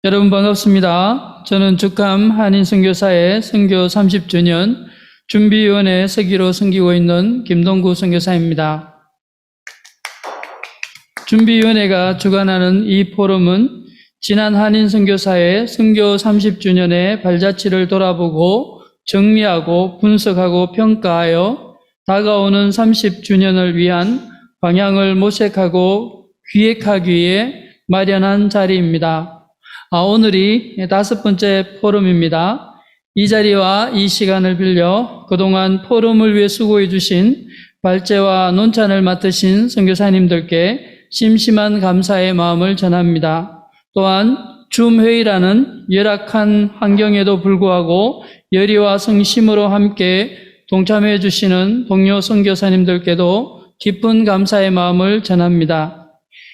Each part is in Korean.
여러분 반갑습니다. 저는 죽감 한인선교사의 선교 30주년 준비위원회 서기로 섬기고 있는 김동구 선교사입니다. 준비위원회가 주관하는 이 포럼은 지난 한인선교사의 선교 30주년의 발자취를 돌아보고 정리하고 분석하고 평가하여 다가오는 30주년을 위한 방향을 모색하고 기획하기 위해 마련한 자리입니다. 오늘이 5번째 포럼입니다. 이 자리와 이 시간을 빌려 그동안 포럼을 위해 수고해 주신 발제와 논찬을 맡으신 선교사님들께 심심한 감사의 마음을 전합니다. 또한 줌 회의라는 열악한 환경에도 불구하고 열의와 성심으로 함께 동참해 주시는 동료 선교사님들께도 깊은 감사의 마음을 전합니다.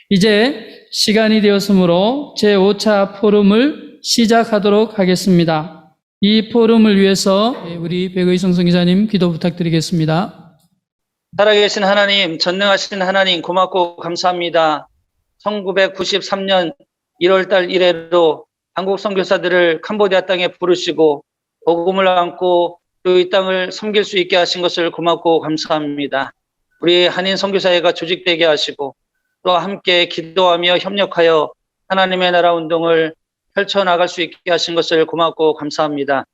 이제 시간이 되었으므로 제5차 포럼을 시작하도록 하겠습니다. 이 포럼을 위해서 우리 백의성 선교사님 기도 부탁드리겠습니다. 살아계신 하나님, 전능하신 하나님 고맙고 감사합니다. 1993년 1월달 이래로 한국 선교사들을 캄보디아 땅에 부르시고 복음을 안고 또 이 땅을 섬길 수 있게 하신 것을 고맙고 감사합니다. 우리 한인 선교사회가 조직되게 하시고 또 함께 기도하며 협력하여 하나님의 나라 운동을 펼쳐나갈 수 있게 하신 것을 고맙고 감사합니다.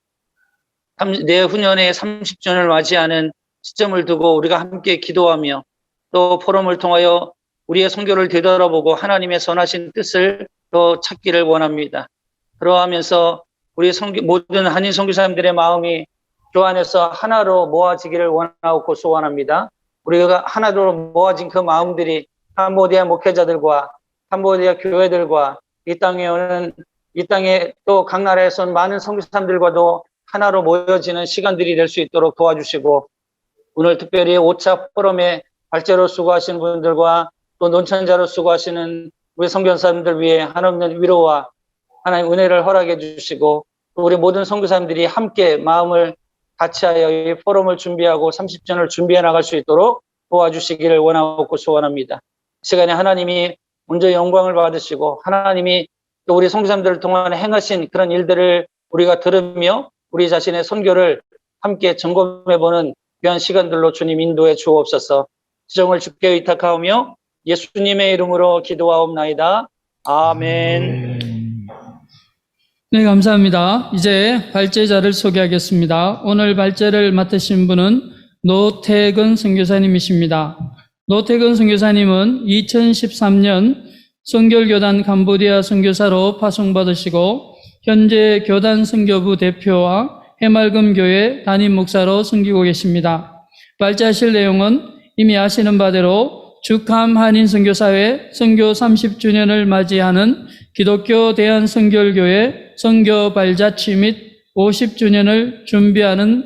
내후년에 30주년을 맞이하는 시점을 두고 우리가 함께 기도하며 또 포럼을 통하여 우리의 선교를 되돌아보고 하나님의 선하신 뜻을 더 찾기를 원합니다. 그러하면서 우리 모든 한인 선교사님들의 마음이 주 안에서 하나로 모아지기를 원하고 소원합니다. 우리가 하나로 모아진 그 마음들이 캄보디아 목회자들과 캄보디아 교회들과 이 땅에 또 각 나라에서 많은 선교사님들과도 하나로 모여지는 시간들이 될 수 있도록 도와주시고 오늘 특별히 5차 포럼에 발제로 수고하시는 분들과 또 논천자로 수고하시는 우리 선교사님들 위해 하나님의 위로와 하나님의 은혜를 허락해 주시고 또 우리 모든 선교사님들이 함께 마음을 같이하여 이 포럼을 준비하고 30주년을 준비해 나갈 수 있도록 도와주시기를 원하고 소원합니다. 시간에 하나님이 먼저 영광을 받으시고 하나님이 또 우리 선교사님들을 통해 행하신 그런 일들을 우리가 들으며 우리 자신의 선교를 함께 점검해보는 귀한 시간들로 주님 인도해 주옵소서. 지정을 주께 의탁하오며 예수님의 이름으로 기도하옵나이다. 아멘. 네, 감사합니다. 이제 발제자를 소개하겠습니다. 오늘 발제를 맡으신 분은 노태근 선교사님이십니다. 노태근 선교사님은 2013년 선결교단 캄보디아 선교사로 파송받으시고 현재 교단 선교부 대표와 해맑음 교회 담임 목사로 섬기고 계십니다. 발제하실 내용은 이미 아시는 바대로 죽감 한인 선교사회 선교 30주년을 맞이하는 기독교 대한선결교회 선교 발자취 및 50주년을 준비하는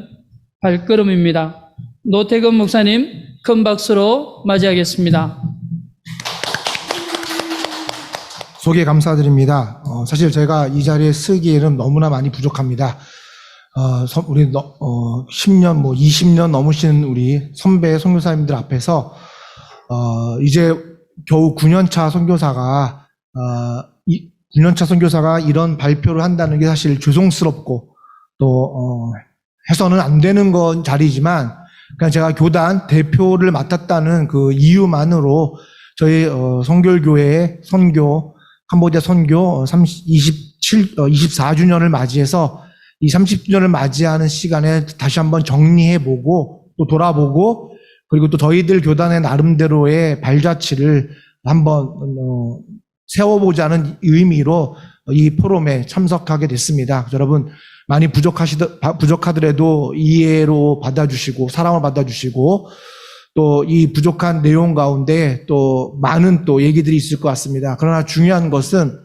발걸음입니다. 노태근 목사님 큰 박수로 맞이하겠습니다. 소개 감사드립니다. 사실 제가 이 자리에 쓰기에는 너무나 많이 부족합니다. 우리 10년, 20년 넘으신 우리 선배 선교사님들 앞에서 이제 겨우 9년차 선교사가 9년차 선교사가 이런 발표를 한다는 게 사실 죄송스럽고 또 해서는 안 되는 건 자리지만 그냥 제가 교단 대표를 맡았다는 그 이유만으로 저희 선결교회의 선교 캄보디아 선교 24주년을 맞이해서 이 30주년을 맞이하는 시간에 다시 한번 정리해보고 또 돌아보고 그리고 또 저희들 교단의 나름대로의 발자취를 한번 세워보자는 의미로 이 포럼에 참석하게 됐습니다. 여러분 많이 부족하더라도 이해로 받아주시고 사랑을 받아주시고 또 이 부족한 내용 가운데 또 많은 또 얘기들이 있을 것 같습니다. 그러나 중요한 것은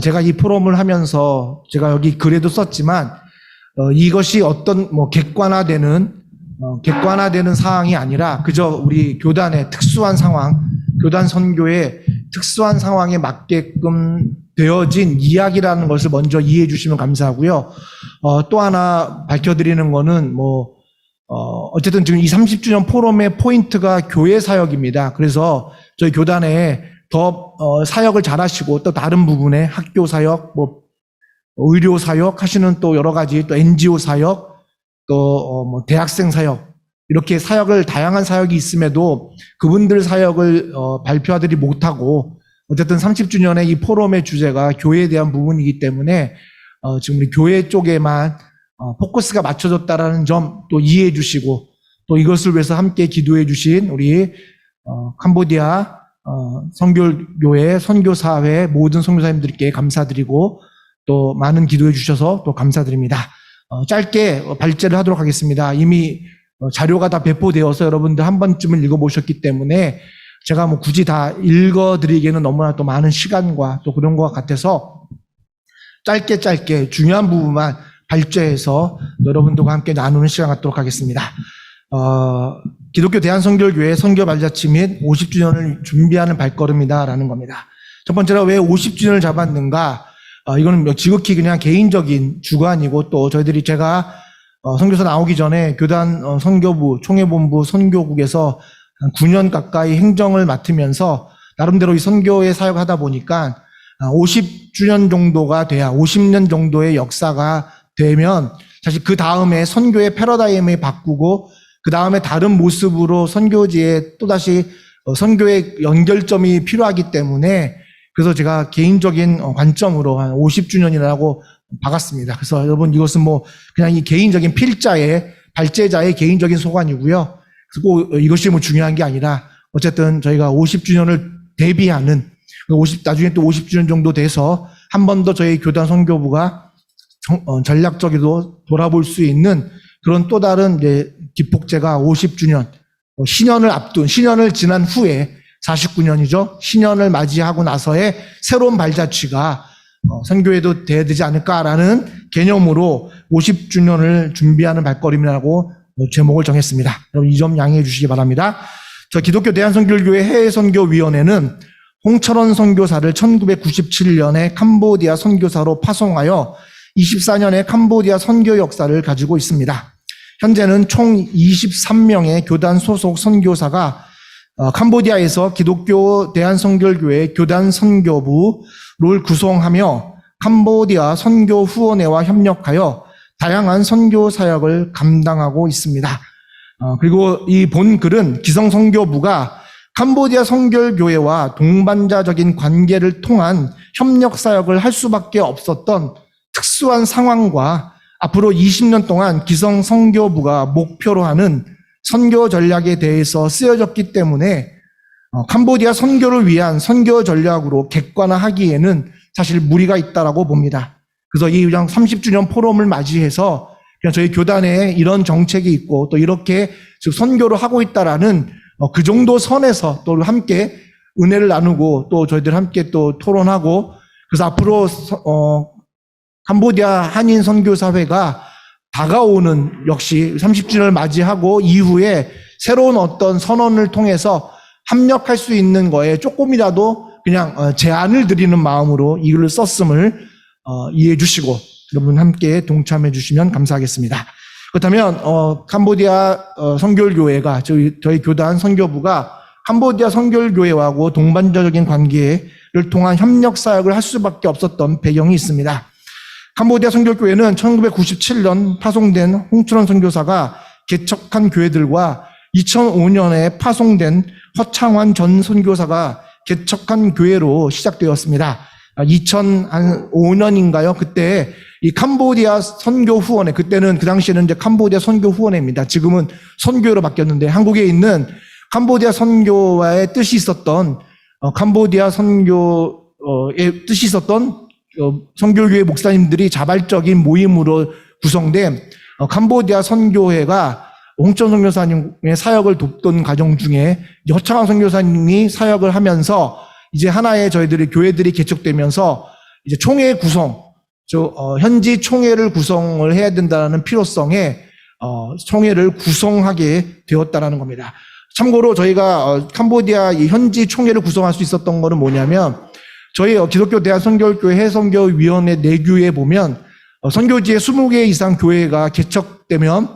제가 이 포럼을 하면서 제가 여기 글에도 썼지만 이것이 어떤 객관화되는 사항이 아니라 그저 우리 교단의 특수한 상황, 교단 선교의 특수한 상황에 맞게끔 되어진 이야기라는 것을 먼저 이해해 주시면 감사하고요. 또 하나 밝혀드리는 거는 어쨌든 지금 이 30주년 포럼의 포인트가 교회 사역입니다. 그래서 저희 교단에 더 사역을 잘하시고 또 다른 부분에 학교 사역, 의료 사역 하시는 또 여러 가지 또 NGO 사역, 또 뭐 대학생 사역, 이렇게 사역을 다양한 사역이 있음에도 그분들 사역을 발표하지 못하고 어쨌든 30주년의 이 포럼의 주제가 교회에 대한 부분이기 때문에 지금 우리 교회 쪽에만 포커스가 맞춰졌다라는 점 또 이해해 주시고 또 이것을 위해서 함께 기도해 주신 우리 캄보디아 선교교회 선교사회 모든 선교사님들께 감사드리고 또 많은 기도해 주셔서 또 감사드립니다. 짧게 발제를 하도록 하겠습니다. 이미 자료가 다 배포되어서 여러분들 한 번쯤은 읽어보셨기 때문에 제가 뭐 굳이 다 읽어드리기에는 너무나 또 많은 시간과 또 그런 것 같아서 짧게 중요한 부분만 발제해서 여러분들과 함께 나누는 시간 갖도록 하겠습니다. 기독교 대한선교교회 선교발자취 및 50주년을 준비하는 발걸음이다라는 겁니다. 첫 번째로 왜 50주년을 잡았는가? 이거는 지극히 그냥 개인적인 주관이고 또 저희들이 제가 선교사 나오기 전에 교단 선교부 총회본부 선교국에서 한 9년 가까이 행정을 맡으면서 나름대로 이 선교에 사역하다 보니까 50주년 정도가 돼야 50년 정도의 역사가 되면 사실 그 다음에 선교의 패러다임을 바꾸고 그 다음에 다른 모습으로 선교지에 또다시 선교의 연결점이 필요하기 때문에 그래서 제가 개인적인 관점으로 한 50주년이라고 박았습니다. 그래서 여러분 이것은 뭐 그냥 이 개인적인 필자의 발제자의 개인적인 소관이고요. 꼭 이것이 뭐 중요한 게 아니라 어쨌든 저희가 50주년을 대비하는 나중에 또 50주년 정도 돼서 한 번 더 저희 교단 선교부가 전략적으로 돌아볼 수 있는 그런 또 다른 이제 기폭제가 50주년 신년을 앞둔 신년을 지난 후에 49년이죠. 신년을 맞이하고 나서의 새로운 발자취가 선교에도 돼야 되지 않을까라는 개념으로 50주년을 준비하는 발걸음이라고 제목을 정했습니다. 여러분 이 점 양해해 주시기 바랍니다. 저 기독교 대한선교교회 해외선교위원회는 홍철원 선교사를 1997년에 캄보디아 선교사로 파송하여 24년의 캄보디아 선교 역사를 가지고 있습니다. 현재는 총 23명의 교단 소속 선교사가 캄보디아에서 기독교 대한선교교회 교단 선교부를 구성하며 캄보디아 선교 후원회와 협력하여 다양한 선교 사역을 감당하고 있습니다. 그리고 이 본 글은 기성 선교부가 캄보디아 선교교회와 동반자적인 관계를 통한 협력 사역을 할 수밖에 없었던 특수한 상황과 앞으로 20년 동안 기성 선교부가 목표로 하는 선교 전략에 대해서 쓰여졌기 때문에 캄보디아 선교를 위한 선교 전략으로 객관화하기에는 사실 무리가 있다라고 봅니다. 그래서 이 30주년 포럼을 맞이해서 그냥 저희 교단에 이런 정책이 있고 또 이렇게 선교를 하고 있다라는 그 정도 선에서 또 함께 은혜를 나누고 또 저희들 함께 또 토론하고 그래서 앞으로 캄보디아 한인 선교사회가 다가오는 역시 30주년을 맞이하고 이후에 새로운 어떤 선언을 통해서 합력할 수 있는 거에 조금이라도 그냥 제안을 드리는 마음으로 이 글을 썼음을 이해해 주시고 여러분 함께 동참해 주시면 감사하겠습니다. 그렇다면 캄보디아 선교교회가 저희 교단 선교부가 캄보디아 선교교회하고 동반자적인 관계를 통한 협력 사역을 할 수밖에 없었던 배경이 있습니다. 캄보디아 선교교회는 1997년 파송된 홍철원 선교사가 개척한 교회들과 2005년에 파송된 허창환 전 선교사가 개척한 교회로 시작되었습니다. 2005년인가요? 그때 이 캄보디아 선교 후원회, 그때는 그 당시에는 이제 캄보디아 선교 후원회입니다. 지금은 선교회로 바뀌었는데 한국에 있는 캄보디아 선교와의 뜻이 있었던 캄보디아 선교의 뜻이 있었던 선교교회 목사님들이 자발적인 모임으로 구성된 캄보디아 선교회가 홍천 선교사님의 사역을 돕던 과정 중에 허창환 선교사님이 사역을 하면서 이제 하나의 저희들의 교회들이 개척되면서 이제 총회 구성, 현지 총회를 구성을 해야 된다는 필요성에 총회를 구성하게 되었다라는 겁니다. 참고로 저희가 캄보디아 이 현지 총회를 구성할 수 있었던 거는 뭐냐면 저희 기독교 대한선교교회 해선교위원회 내규에 보면 선교지에 20개 이상 교회가 개척되면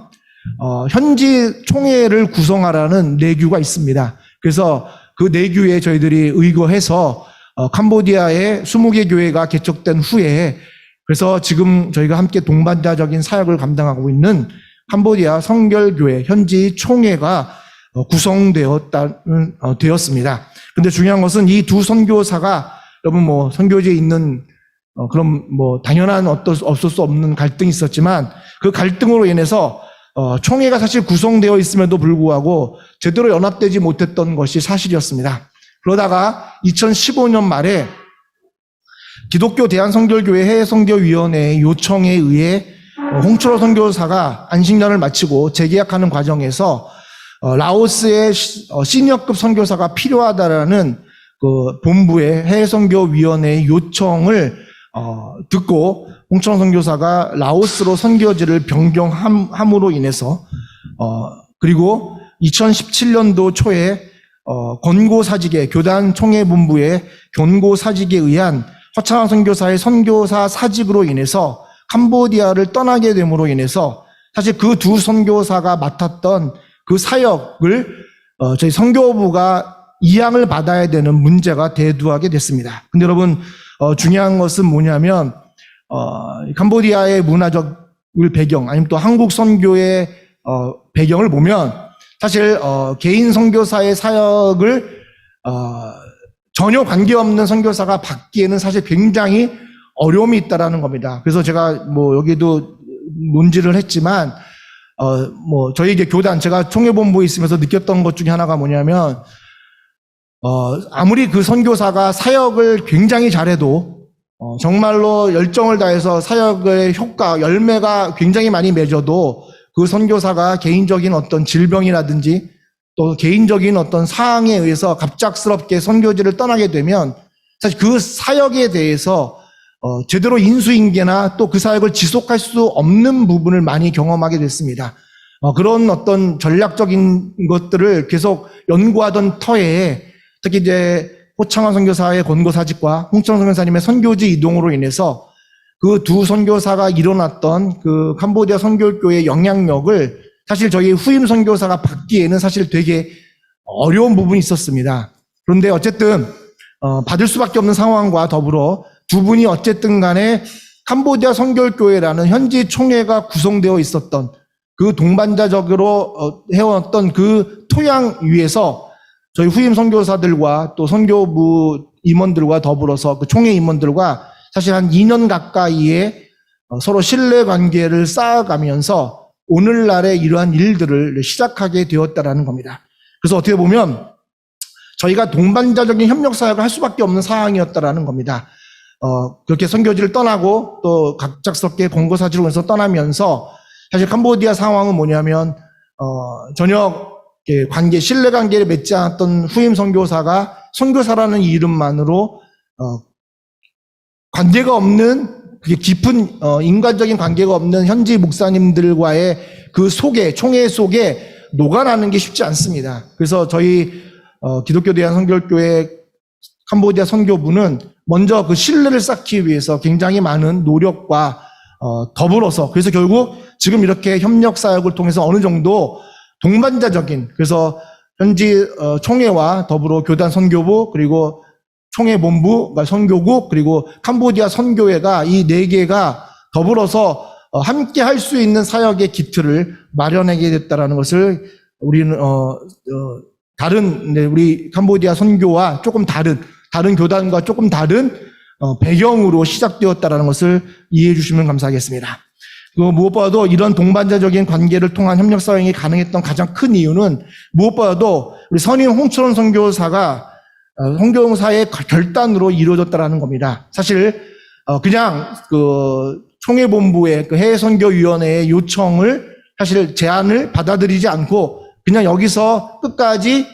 현지 총회를 구성하라는 내규가 있습니다. 그래서 그 내규에 저희들이 의거해서 캄보디아에 20개 교회가 개척된 후에 그래서 지금 저희가 함께 동반자적인 사역을 감당하고 있는 캄보디아 성결교회 현지 총회가 되었습니다. 근데 중요한 것은 이 두 선교사가 여러분 뭐 선교지에 있는 그럼 뭐 당연한 없을 수 없는 갈등이 있었지만 그 갈등으로 인해서 총회가 사실 구성되어 있음에도 불구하고 제대로 연합되지 못했던 것이 사실이었습니다. 그러다가 2015년 말에 기독교 대한선결교회 해외선교위원회의 요청에 의해 홍철호 선교사가 안식년을 마치고 재계약하는 과정에서 라오스의 시니어급 선교사가 필요하다라는 그 본부의 해외선교위원회의 요청을 듣고 홍철호 선교사가 라오스로 선교지를 변경함으로 인해서 그리고 2017년도 초에 권고사직에 교단 총회본부의 권고사직에 의한 허창환 선교사의 선교사 사직으로 인해서 캄보디아를 떠나게 됨으로 인해서 사실 그 두 선교사가 맡았던 그 사역을 저희 선교부가 이양을 받아야 되는 문제가 대두하게 됐습니다. 근데 여러분 중요한 것은 뭐냐면 캄보디아의 문화적 배경 아니면 또 한국 선교의 배경을 보면 사실 개인 선교사의 사역을 전혀 관계없는 선교사가 받기에는 사실 굉장히 어려움이 있다라는 겁니다. 그래서 제가 뭐 여기도 논지를 했지만 뭐 저희 이제 교단 제가 총회본부에 있으면서 느꼈던 것 중에 하나가 뭐냐면 아무리 그 선교사가 사역을 굉장히 잘해도 정말로 열정을 다해서 사역의 효과 열매가 굉장히 많이 맺어도 그 선교사가 개인적인 어떤 질병이라든지 또 개인적인 어떤 사항에 의해서 갑작스럽게 선교지를 떠나게 되면 사실 그 사역에 대해서 제대로 인수인계나 또 그 사역을 지속할 수 없는 부분을 많이 경험하게 됐습니다. 그런 어떤 전략적인 것들을 계속 연구하던 터에 특히 이제 호창환 선교사의 권고사직과 홍철호 선교사님의 선교지 이동으로 인해서 그 두 선교사가 일어났던 그 캄보디아 선교교회의 영향력을 사실 저희 후임 선교사가 받기에는 사실 되게 어려운 부분이 있었습니다. 그런데 어쨌든 받을 수밖에 없는 상황과 더불어 두 분이 어쨌든 간에 캄보디아 선교교회라는 현지 총회가 구성되어 있었던 그 동반자적으로 해왔던 그 토양 위에서 저희 후임 선교사들과 또 선교부 임원들과 더불어서 그 총회 임원들과 사실 한 2년 가까이의 서로 신뢰 관계를 쌓아가면서 오늘날의 이러한 일들을 시작하게 되었다라는 겁니다. 그래서 어떻게 보면 저희가 동반자적인 협력 사역을 할 수밖에 없는 상황이었다라는 겁니다. 그렇게 선교지를 떠나고 또 갑작스럽게 권고사직으로 해서 떠나면서 사실 캄보디아 상황은 뭐냐면 전혀 관계, 신뢰 관계를 맺지 않았던 후임 선교사가 선교사라는 이름만으로 관계가 없는 그게 깊은 인간적인 관계가 없는 현지 목사님들과의 그 속에 총회 속에 녹아나는 게 쉽지 않습니다. 그래서 저희 기독교 대한선결교회 캄보디아 선교부는 먼저 그 신뢰를 쌓기 위해서 굉장히 많은 노력과 더불어서 그래서 결국 지금 이렇게 협력 사역을 통해서 어느 정도 동반자적인 그래서 현지 총회와 더불어 교단 선교부 그리고 총회본부, 선교국 그리고 캄보디아 선교회가 이 네 개가 더불어서 함께 할 수 있는 사역의 기틀을 마련하게 됐다라는 것을 우리는 다른 우리 캄보디아 선교와 조금 다른 교단과 조금 다른 배경으로 시작되었다라는 것을 이해해 주시면 감사하겠습니다. 무엇보다도 이런 동반자적인 관계를 통한 협력 사역이 가능했던 가장 큰 이유는 무엇보다도 우리 선임 홍철원 선교사가 선교사의 결단으로 이루어졌다라는 겁니다. 사실 그냥 그 총회본부의 그 해외선교위원회의 요청을 사실 제안을 받아들이지 않고 그냥 여기서 끝까지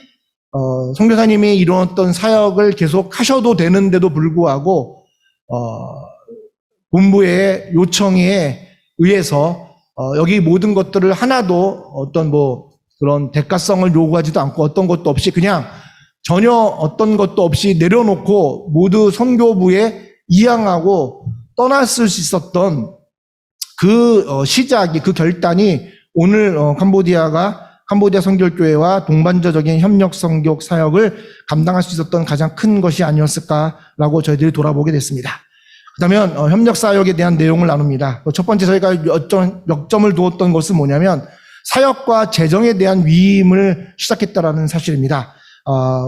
선교사님이 이루었던 사역을 계속 하셔도 되는데도 불구하고 본부의 요청에 의해서 여기 모든 것들을 하나도 어떤 뭐 그런 대가성을 요구하지도 않고 어떤 것도 없이 그냥 전혀 어떤 것도 없이 내려놓고 모두 선교부에 이양하고 떠났을 수 있었던 그 시작이 그 결단이 오늘 캄보디아 선결교회와 동반자적인 협력 선교 사역을 감당할 수 있었던 가장 큰 것이 아니었을까라고 저희들이 돌아보게 됐습니다. 그다음에 협력 사역에 대한 내용을 나눕니다. 첫 번째 저희가 역점을 두었던 것은 뭐냐면 사역과 재정에 대한 위임을 시작했다라는 사실입니다.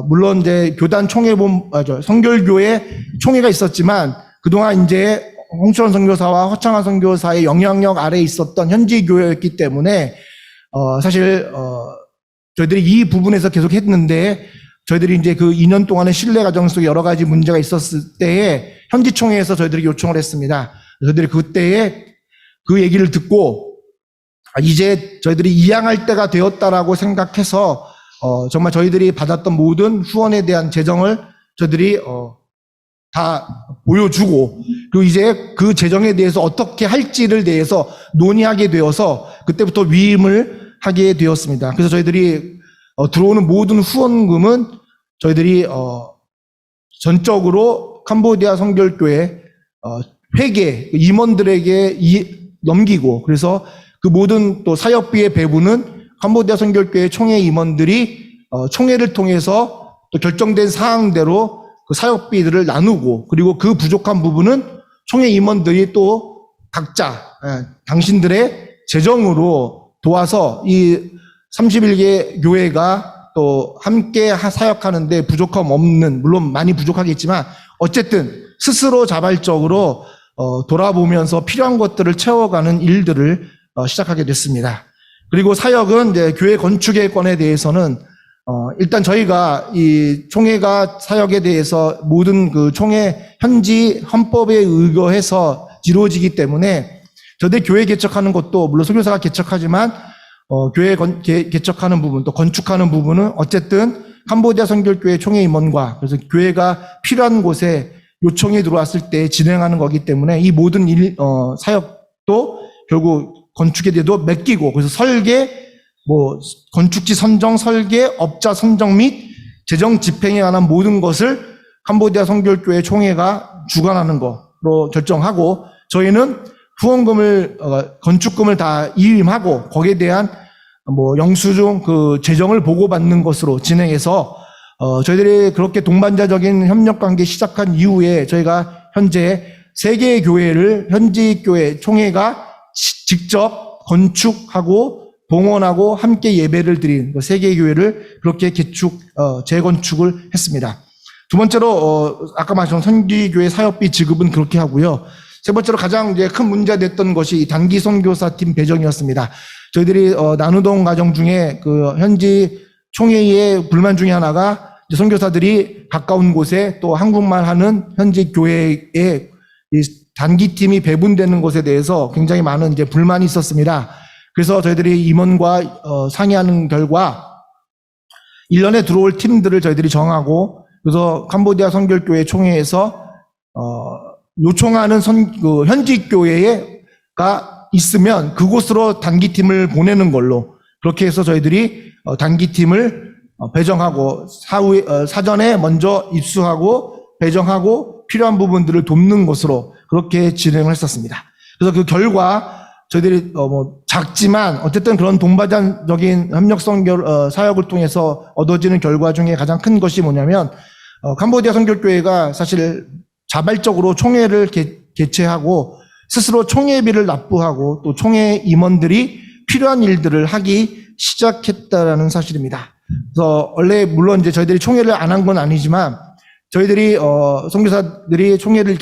물론 이제 교단 성결교회 총회가 있었지만 그동안 이제 홍철원 선교사와 허창한 선교사의 영향력 아래에 있었던 현지 교회였기 때문에 사실 저희들이 이 부분에서 계속 했는데 저희들이 이제 그 2년 동안의 신뢰 과정 속에 여러 가지 문제가 있었을 때에 현지 총회에서 저희들이 요청을 했습니다. 저희들이 그때에 그 얘기를 듣고 이제 저희들이 이양할 때가 되었다라고 생각해서 정말 저희들이 받았던 모든 후원에 대한 재정을 저희들이 다 보여주고 그리고 이제 그 재정에 대해서 어떻게 할지를 대해서 논의하게 되어서 그때부터 위임을 하게 되었습니다. 그래서 저희들이 들어오는 모든 후원금은 저희들이 전적으로 캄보디아 성결교회 회계 임원들에게 넘기고 그래서 그 모든 또 사역비의 배분은 캄보디아 성결교회 총회 임원들이 총회를 통해서 또 결정된 사항대로 그 사역비들을 나누고 그리고 그 부족한 부분은 총회 임원들이 또 각자 당신들의 재정으로 도와서 이 31개 교회가 또 함께 사역하는데 부족함 없는 물론 많이 부족하겠지만 어쨌든 스스로 자발적으로 돌아보면서 필요한 것들을 채워가는 일들을 시작하게 됐습니다. 그리고 사역은 이제 교회 건축의 건에 대해서는 일단 저희가 이 총회가 사역에 대해서 모든 그 총회 현지 헌법에 의거해서 이루어지기 때문에 저들 교회 개척하는 것도 물론 선교사가 개척하지만 교회 개척하는 부분 또 건축하는 부분은 어쨌든 캄보디아 선결교회 총회 임원과 그래서 교회가 필요한 곳에 요청이 들어왔을 때 진행하는 거기 때문에 이 모든 사역도 결국 건축에 대해서 맡기고 그래서 설계 건축지 선정, 설계, 업자 선정 및 재정 집행에 관한 모든 것을 캄보디아 성결교회 총회가 주관하는 거로 결정하고 저희는 후원금을 건축금을 다 이임하고 거기에 대한 영수증 그 재정을 보고받는 것으로 진행해서 저희들이 그렇게 동반자적인 협력 관계 시작한 이후에 저희가 현재 3개의 교회를 현지 교회 총회가 직접 건축하고 봉헌하고 함께 예배를 드린 3개의 교회를 그렇게 재건축을 했습니다. 두 번째로 아까 말씀드린 선지교회 사역비 지급은 그렇게 하고요. 세 번째로 가장 이제 큰 문제가 됐던 것이 단기 선교사팀 배정이었습니다. 저희들이 나누던 과정 중에 그 현지 총회의 불만 중에 하나가 선교사들이 가까운 곳에 또 한국말 하는 현지 교회에 이 단기팀이 배분되는 것에 대해서 굉장히 많은 이제 불만이 있었습니다. 그래서 저희들이 임원과 상의하는 결과 1년에 들어올 팀들을 저희들이 정하고 그래서 캄보디아 선결교회 총회에서 요청하는 현지 교회가 있으면 그곳으로 단기팀을 보내는 걸로 그렇게 해서 저희들이 단기팀을 배정하고 사전에 먼저 입수하고 배정하고 필요한 부분들을 돕는 것으로 그렇게 진행을 했었습니다. 그래서 그 결과 저희들이 작지만 어쨌든 그런 동반자적인 협력성 사역을 통해서 얻어지는 결과 중에 가장 큰 것이 뭐냐면 캄보디아 선결교회가 사실 자발적으로 총회를 개최하고 스스로 총회비를 납부하고 또 총회 임원들이 필요한 일들을 하기 시작했다라는 사실입니다. 그래서 원래 물론 이제 저희들이 총회를 안 한 건 아니지만 저희들이 선교사들이 총회를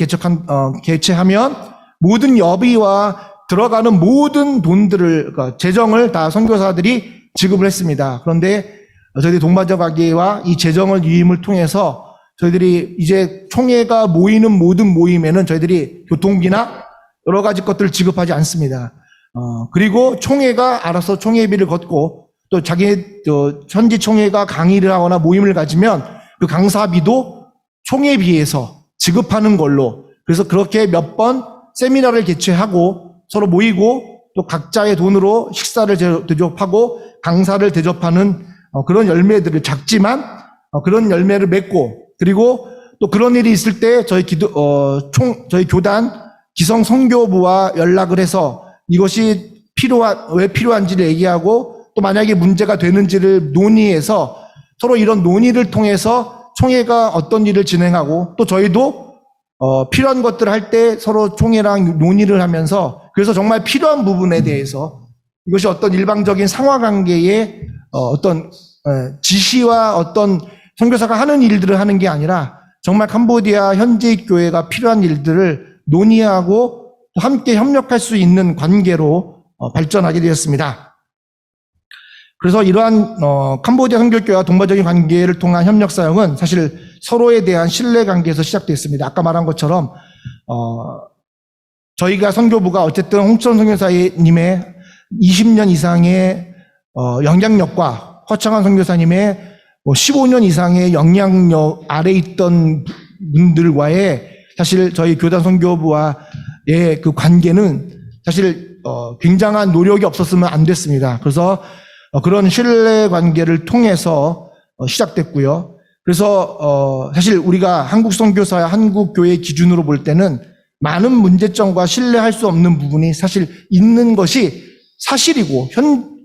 개최하면 모든 여비와 들어가는 모든 돈들을 그러니까 재정을 다 선교사들이 지급을 했습니다. 그런데 저희들이 동반자 관계와 이 재정을 유임을 통해서 저희들이 이제 총회가 모이는 모든 모임에는 저희들이 교통비나 여러 가지 것들을 지급하지 않습니다. 그리고 총회가 알아서 총회비를 걷고 또 현지 총회가 강의를 하거나 모임을 가지면 그 강사비도 총회비에서 지급하는 걸로 그래서 그렇게 몇 번 세미나를 개최하고 서로 모이고 또 각자의 돈으로 식사를 대접하고 강사를 대접하는 그런 열매들을 작지만 그런 열매를 맺고 그리고 또 그런 일이 있을 때 저희 교단 기성 선교부와 연락을 해서 이것이 왜 필요한지를 얘기하고 또 만약에 문제가 되는지를 논의해서 서로 이런 논의를 통해서 총회가 어떤 일을 진행하고 또 저희도 필요한 것들을 할 때 서로 총회랑 논의를 하면서 그래서 정말 필요한 부분에 대해서 이것이 어떤 일방적인 상하관계의 어떤 지시와 어떤 선교사가 하는 일들을 하는 게 아니라 정말 캄보디아 현지 교회가 필요한 일들을 논의하고 또 함께 협력할 수 있는 관계로 발전하게 되었습니다. 그래서 이러한 캄보디아 선교교회와 동반적인 관계를 통한 협력 사역은 사실 서로에 대한 신뢰 관계에서 시작됐습니다. 아까 말한 것처럼 저희가 선교부가 어쨌든 홍천 선교사님의 20년 이상의 영향력과 허창한 선교사님의 15년 이상의 영향력 아래 있던 분들과의 사실 저희 교단 선교부와의 그 관계는 사실 굉장한 노력이 없었으면 안 됐습니다. 그래서 그런 신뢰 관계를 통해서 시작됐고요. 그래서 사실 우리가 한국 선교사와 한국 교회 기준으로 볼 때는 많은 문제점과 신뢰할 수 없는 부분이 사실 있는 것이 사실이고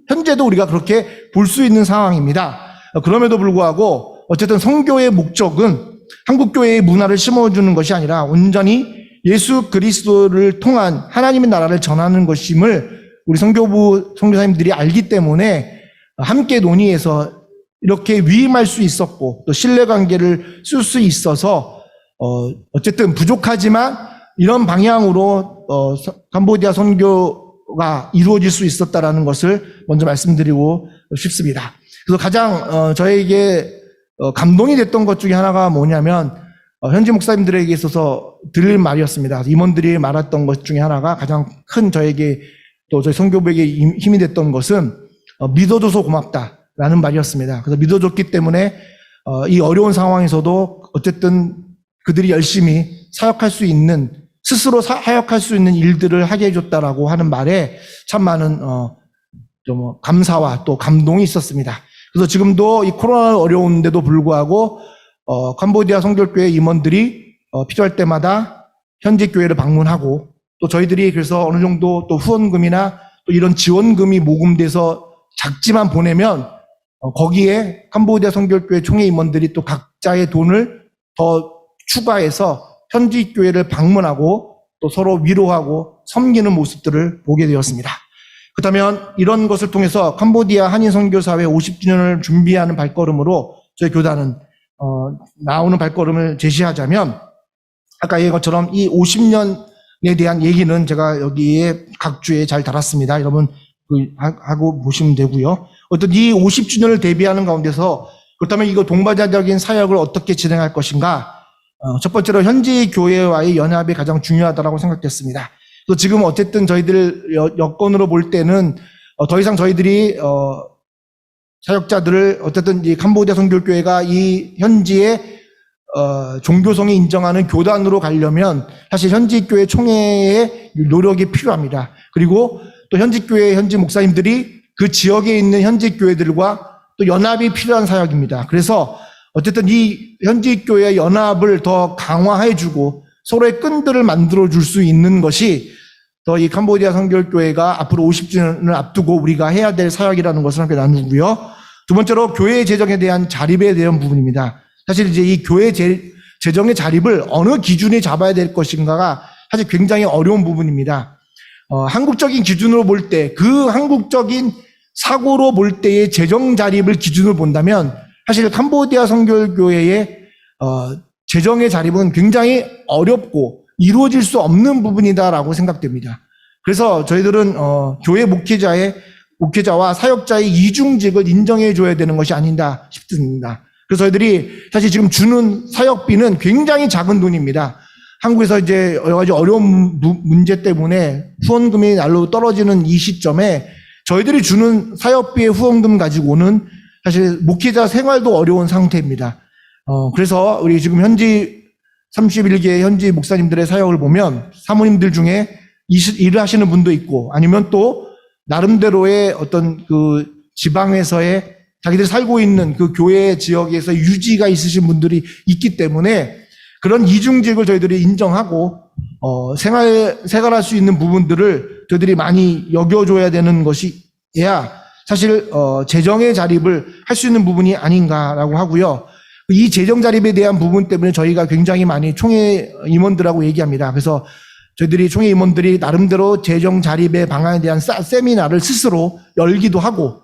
현재도 우리가 그렇게 볼 수 있는 상황입니다. 그럼에도 불구하고 어쨌든 선교의 목적은 한국 교회의 문화를 심어주는 것이 아니라 온전히 예수 그리스도를 통한 하나님의 나라를 전하는 것임을 우리 선교부 선교사님들이 알기 때문에 함께 논의해서 이렇게 위임할 수 있었고 또 신뢰관계를 쓸 수 있어서 어쨌든 부족하지만 이런 방향으로 캄보디아 선교가 이루어질 수 있었다라는 것을 먼저 말씀드리고 싶습니다. 그래서 가장 저에게 감동이 됐던 것 중에 하나가 뭐냐면 현지 목사님들에게 있어서 들릴 말이었습니다. 임원들이 말했던 것 중에 하나가 가장 큰 저에게 또 저희 선교부에게 힘이 됐던 것은 믿어줘서 고맙다라는 말이었습니다. 그래서 믿어줬기 때문에 이 어려운 상황에서도 어쨌든 그들이 열심히 사역할 수 있는 스스로 사역할 수 있는 일들을 하게 해줬다라고 하는 말에 참 많은 좀 감사와 또 감동이 있었습니다. 그래서 지금도 이 코로나 어려운데도 불구하고 캄보디아 선교교회 임원들이 필요할 때마다 현지 교회를 방문하고 또 저희들이 그래서 어느 정도 또 후원금이나 또 이런 지원금이 모금돼서 작지만 보내면 거기에 캄보디아 선교교회 총회 임원들이 또 각자의 돈을 더 추가해서 현지 교회를 방문하고 또 서로 위로하고 섬기는 모습들을 보게 되었습니다. 그렇다면 이런 것을 통해서 캄보디아 한인 선교사회 50주년을 준비하는 발걸음으로 저희 교단은 나오는 발걸음을 제시하자면 아까 얘기한 것처럼 이 50년에 대한 얘기는 제가 여기에 각 주에 잘 달았습니다. 여러분 하고 보시면 되고요. 어떤 이 50주년을 대비하는 가운데서 그렇다면 이거 동반자적인 사역을 어떻게 진행할 것인가? 첫 번째로 현지 교회와의 연합이 가장 중요하다고 생각됐습니다. 또 지금 어쨌든 저희들 여건으로 볼 때는 더 이상 저희들이 사역자들을 어쨌든 이 캄보디아 선교교회가 이 현지의 종교성이 인정하는 교단으로 가려면 사실 현지 교회 총회의 노력이 필요합니다. 그리고 또 현지 교회 현지 목사님들이 그 지역에 있는 현지 교회들과 또 연합이 필요한 사역입니다. 그래서 어쨌든 이 현지 교회의 연합을 더 강화해주고 서로의 끈들을 만들어줄 수 있는 것이 더 이 캄보디아 선교교회가 앞으로 50주년을 앞두고 우리가 해야 될 사역이라는 것을 함께 나누고요. 두 번째로 교회 재정에 대한 자립에 대한 부분입니다. 사실 이제 이 교회 재정의 자립을 어느 기준에 잡아야 될 것인가가 사실 굉장히 어려운 부분입니다. 한국적인 기준으로 볼 때 그 한국적인 사고로 볼 때의 재정 자립을 기준으로 본다면 사실 캄보디아 선교교회의 재정의 자립은 굉장히 어렵고 이루어질 수 없는 부분이다라고 생각됩니다. 그래서 저희들은 교회 목회자와 사역자의 이중직을 인정해 줘야 되는 것이 아닌가 싶습니다. 그래서 저희들이 사실 지금 주는 사역비는 굉장히 작은 돈입니다. 한국에서 이제 여러 가지 어려운 문제 때문에 후원금이 날로 떨어지는 이 시점에 저희들이 주는 사역비의 후원금 가지고는 사실 목회자 생활도 어려운 상태입니다. 그래서 우리 지금 현지 31개 현지 목사님들의 사역을 보면 사모님들 중에 일을 하시는 분도 있고 아니면 또 나름대로의 어떤 그 지방에서의 자기들이 살고 있는 그 교회 지역에서 유지가 있으신 분들이 있기 때문에 그런 이중직을 저희들이 인정하고 생활할 수 있는 부분들을 저희들이 많이 여겨줘야 되는 것이야 사실 재정의 자립을 할 수 있는 부분이 아닌가라고 하고요. 이 재정 자립에 대한 부분 때문에 저희가 굉장히 많이 총회 임원들하고 얘기합니다. 그래서 저희들이 총회 임원들이 나름대로 재정 자립의 방안에 대한 세미나를 스스로 열기도 하고,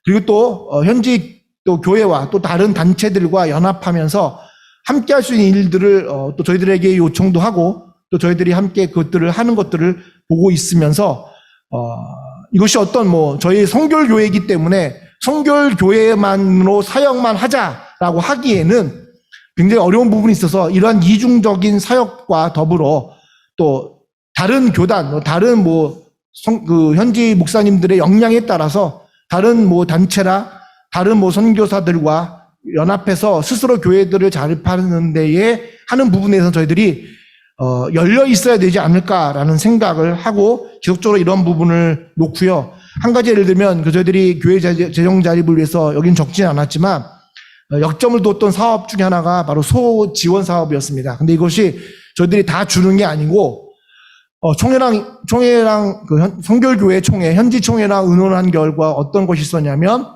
그리고 또 현지 또 교회와 또 다른 단체들과 연합하면서 함께 할 수 있는 일들을 또 저희들에게 요청도 하고, 또 저희들이 함께 그것들을 하는 것들을 보고 있으면서 이것이 어떤 저희 성결교회이기 때문에 성결교회만으로 사역만 하자라고 하기에는 굉장히 어려운 부분이 있어서, 이러한 이중적인 사역과 더불어 또 다른 교단, 다른 현지 목사님들의 역량에 따라서 다른 단체나 다른 선교사들과 연합해서 스스로 교회들을 자립하는 데에 하는 부분에서 저희들이 열려 있어야 되지 않을까라는 생각을 하고 지속적으로 이런 부분을 놓고요. 한 가지 예를 들면 저희들이 교회 재정 자립을 위해서 여긴 적지는 않았지만 역점을 뒀던 사업 중에 하나가 바로 소 지원 사업이었습니다. 근데 이것이 저희들이 다 주는 게 아니고 총회랑 성결교회 총회, 현지 총회랑 의논한 결과 어떤 것이 있었냐면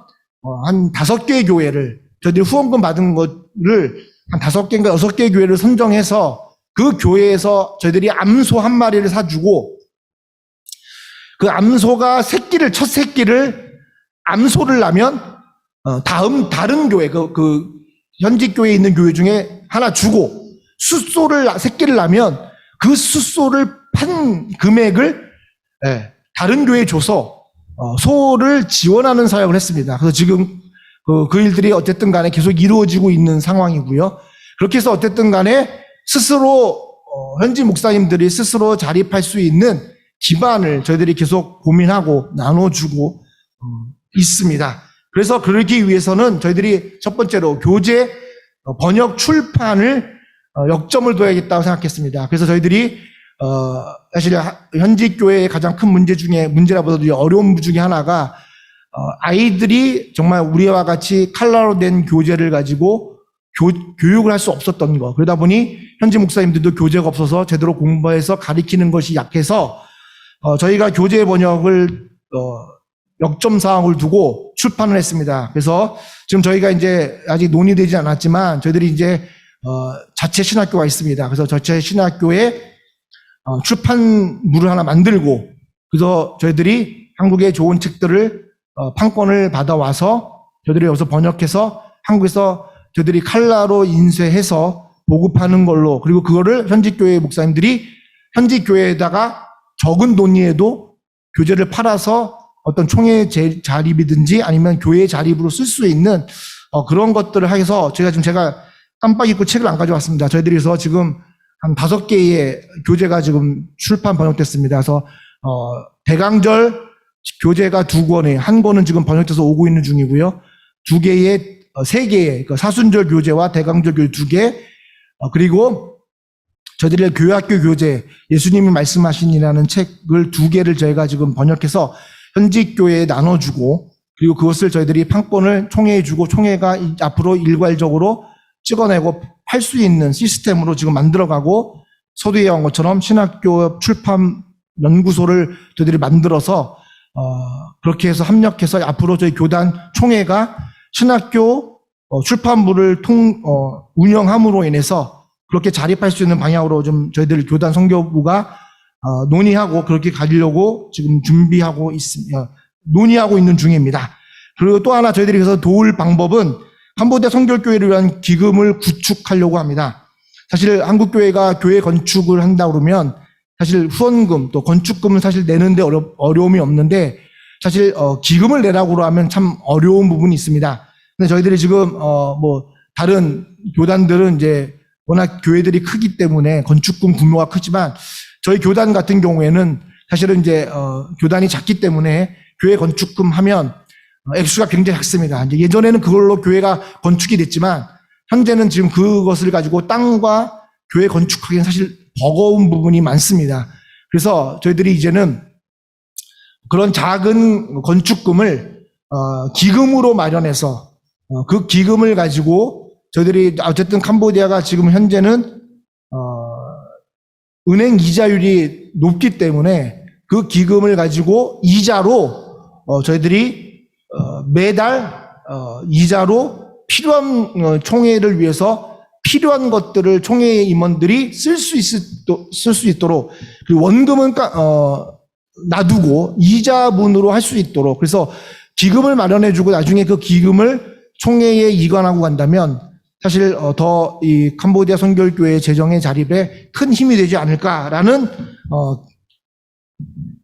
한 5개의 교회를 저희들이 후원금 받은 것을 한 5개인가 6개의 교회를 선정해서 그 교회에서 저희들이 암소 한 마리를 사주고, 그 암소가 첫 새끼를 암소를 낳으면 다른 교회, 그 현지 교회에 있는 교회 중에 하나 주고, 새끼를 낳으면 그 숫소를 판 금액을 다른 교회에 줘서 소를 지원하는 사역을 했습니다. 그래서 지금 그 일들이 어쨌든 간에 계속 이루어지고 있는 상황이고요. 그렇게 해서 어쨌든 간에 스스로 현지 목사님들이 스스로 자립할 수 있는 기반을 저희들이 계속 고민하고 나눠주고 있습니다. 그래서 그러기 위해서는 저희들이 첫 번째로 교재 번역 출판을 역점을 둬야겠다고 생각했습니다. 그래서 저희들이 사실 현지 교회의 가장 큰 문제라보다도 어려운 중에 하나가 아이들이 정말 우리와 같이 칼라로 된 교재를 가지고 교육을 할 수 없었던 거. 그러다 보니 현지 목사님들도 교재가 없어서 제대로 공부해서 가리키는 것이 약해서 저희가 교재 번역을 역점 사항을 두고 출판을 했습니다. 그래서 지금 저희가 이제 아직 논의되지 않았지만 저희들이 이제 자체 신학교가 있습니다. 그래서 자체 신학교에 출판물을 하나 만들고, 그래서 저희들이 한국의 좋은 책들을 판권을 받아와서 저희들이 여기서 번역해서 한국에서 저희들이 칼라로 인쇄해서 보급하는 걸로, 그리고 그거를 현지 교회 목사님들이 현지 교회에다가 적은 돈이에도 교재를 팔아서 어떤 총회 자립이든지 아니면 교회 자립으로 쓸 수 있는 그런 것들을 해서 제가 깜빡 잊고 책을 안 가져왔습니다. 저희들이서 지금 한 5개의 교재가 지금 출판 번역됐습니다. 그래서 대강절 교재가 2권에, 한 권은 지금 번역돼서 오고 있는 중이고요. 3개의 사순절 교재와 대강절 교재 2개, 그리고 저희들의 교회학교 교재, 예수님이 말씀하신이라는 책을 2개를 저희가 지금 번역해서 현지 교회에 나눠주고, 그리고 그것을 저희들이 판권을 총회에 주고, 총회가 앞으로 일괄적으로 찍어내고 팔 수 있는 시스템으로 지금 만들어가고, 서두에 한 것처럼 신학교 출판 연구소를 저희들이 만들어서 그렇게 해서 합력해서 앞으로 저희 교단 총회가 신학교 출판부를 운영함으로 인해서 그렇게 자립할 수 있는 방향으로 좀 저희들 교단 선교부가 논의하고 그렇게 가려고 지금 준비하고 있습니다. 논의하고 있는 중입니다. 그리고 또 하나 저희들이 그래서 도울 방법은 캄보디아 선교교회를 위한 기금을 구축하려고 합니다. 사실 한국교회가 교회 건축을 한다 그러면 사실 후원금 또 건축금은 사실 내는데 어려움이 없는데, 사실 기금을 내라고 하면 참 어려운 부분이 있습니다. 근데 저희들이 지금 다른 교단들은 이제 워낙 교회들이 크기 때문에 건축금 규모가 크지만, 저희 교단 같은 경우에는 사실은 이제 교단이 작기 때문에 교회 건축금 하면 액수가 굉장히 작습니다. 이제 예전에는 그걸로 교회가 건축이 됐지만 현재는 지금 그것을 가지고 땅과 교회 건축하기는 사실 버거운 부분이 많습니다. 그래서 저희들이 이제는 그런 작은 건축금을 기금으로 마련해서 그 기금을 가지고 저희들이 어쨌든 캄보디아가 지금 현재는 은행 이자율이 높기 때문에 그 기금을 가지고 이자로 저희들이 매달 이자로 필요한 총회를 위해서 필요한 것들을 총회 임원들이 쓸 수 있도록, 그리고 원금은 놔두고 이자분으로 할 수 있도록, 그래서 기금을 마련해주고 나중에 그 기금을 총회에 이관하고 간다면 사실 더 이 캄보디아 선교교회 재정의 자립에 큰 힘이 되지 않을까라는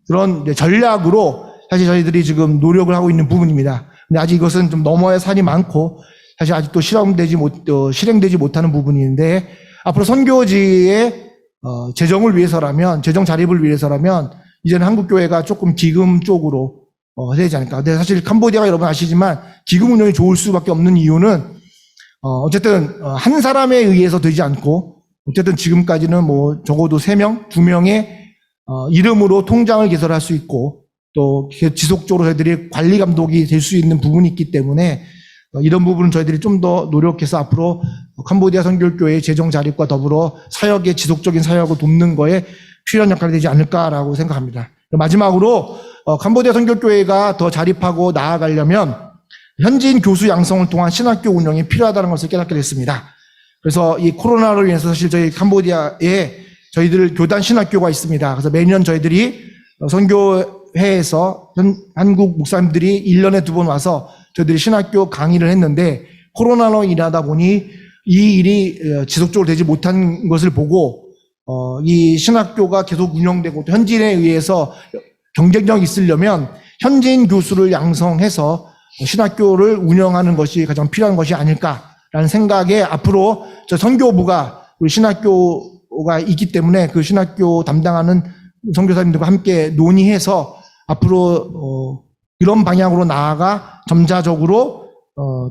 그런 이제 전략으로 사실 저희들이 지금 노력을 하고 있는 부분입니다. 근데 아직 이것은 좀 넘어야 산이 많고 사실 아직도 실행되지 못하는 부분인데, 앞으로 선교지의 재정을 위해서라면, 재정 자립을 위해서라면 이제는 한국교회가 조금 기금 쪽으로 해야 되지 않을까. 근데 사실 캄보디아가 여러분 아시지만 기금 운영이 좋을 수밖에 없는 이유는 어쨌든 한 사람에 의해서 되지 않고, 어쨌든 지금까지는 뭐 적어도 3명, 2명의 이름으로 통장을 개설할 수 있고, 또 지속적으로 저희들이 관리 감독이 될 수 있는 부분이 있기 때문에 이런 부분은 저희들이 좀 더 노력해서 앞으로 캄보디아 선교교회의 재정 자립과 더불어 사역의 지속적인 사역을 돕는 거에 필요한 역할이 되지 않을까라고 생각합니다. 마지막으로 캄보디아 선교교회가 더 자립하고 나아가려면 현지인 교수 양성을 통한 신학교 운영이 필요하다는 것을 깨닫게 됐습니다. 그래서 이 코로나로 인해서 사실 저희 캄보디아에 저희들 교단 신학교가 있습니다. 그래서 매년 저희들이 선교회에서 한국 목사님들이 1년에 2번 와서 저희들이 신학교 강의를 했는데, 코로나로 인하다 보니 이 일이 지속적으로 되지 못한 것을 보고 이 신학교가 계속 운영되고 현지인에 의해서 경쟁력이 있으려면 현지인 교수를 양성해서 신학교를 운영하는 것이 가장 필요한 것이 아닐까라는 생각에, 앞으로 저 선교부가 우리 신학교가 있기 때문에 그 신학교 담당하는 선교사님들과 함께 논의해서 앞으로 이런 방향으로 나아가 점차적으로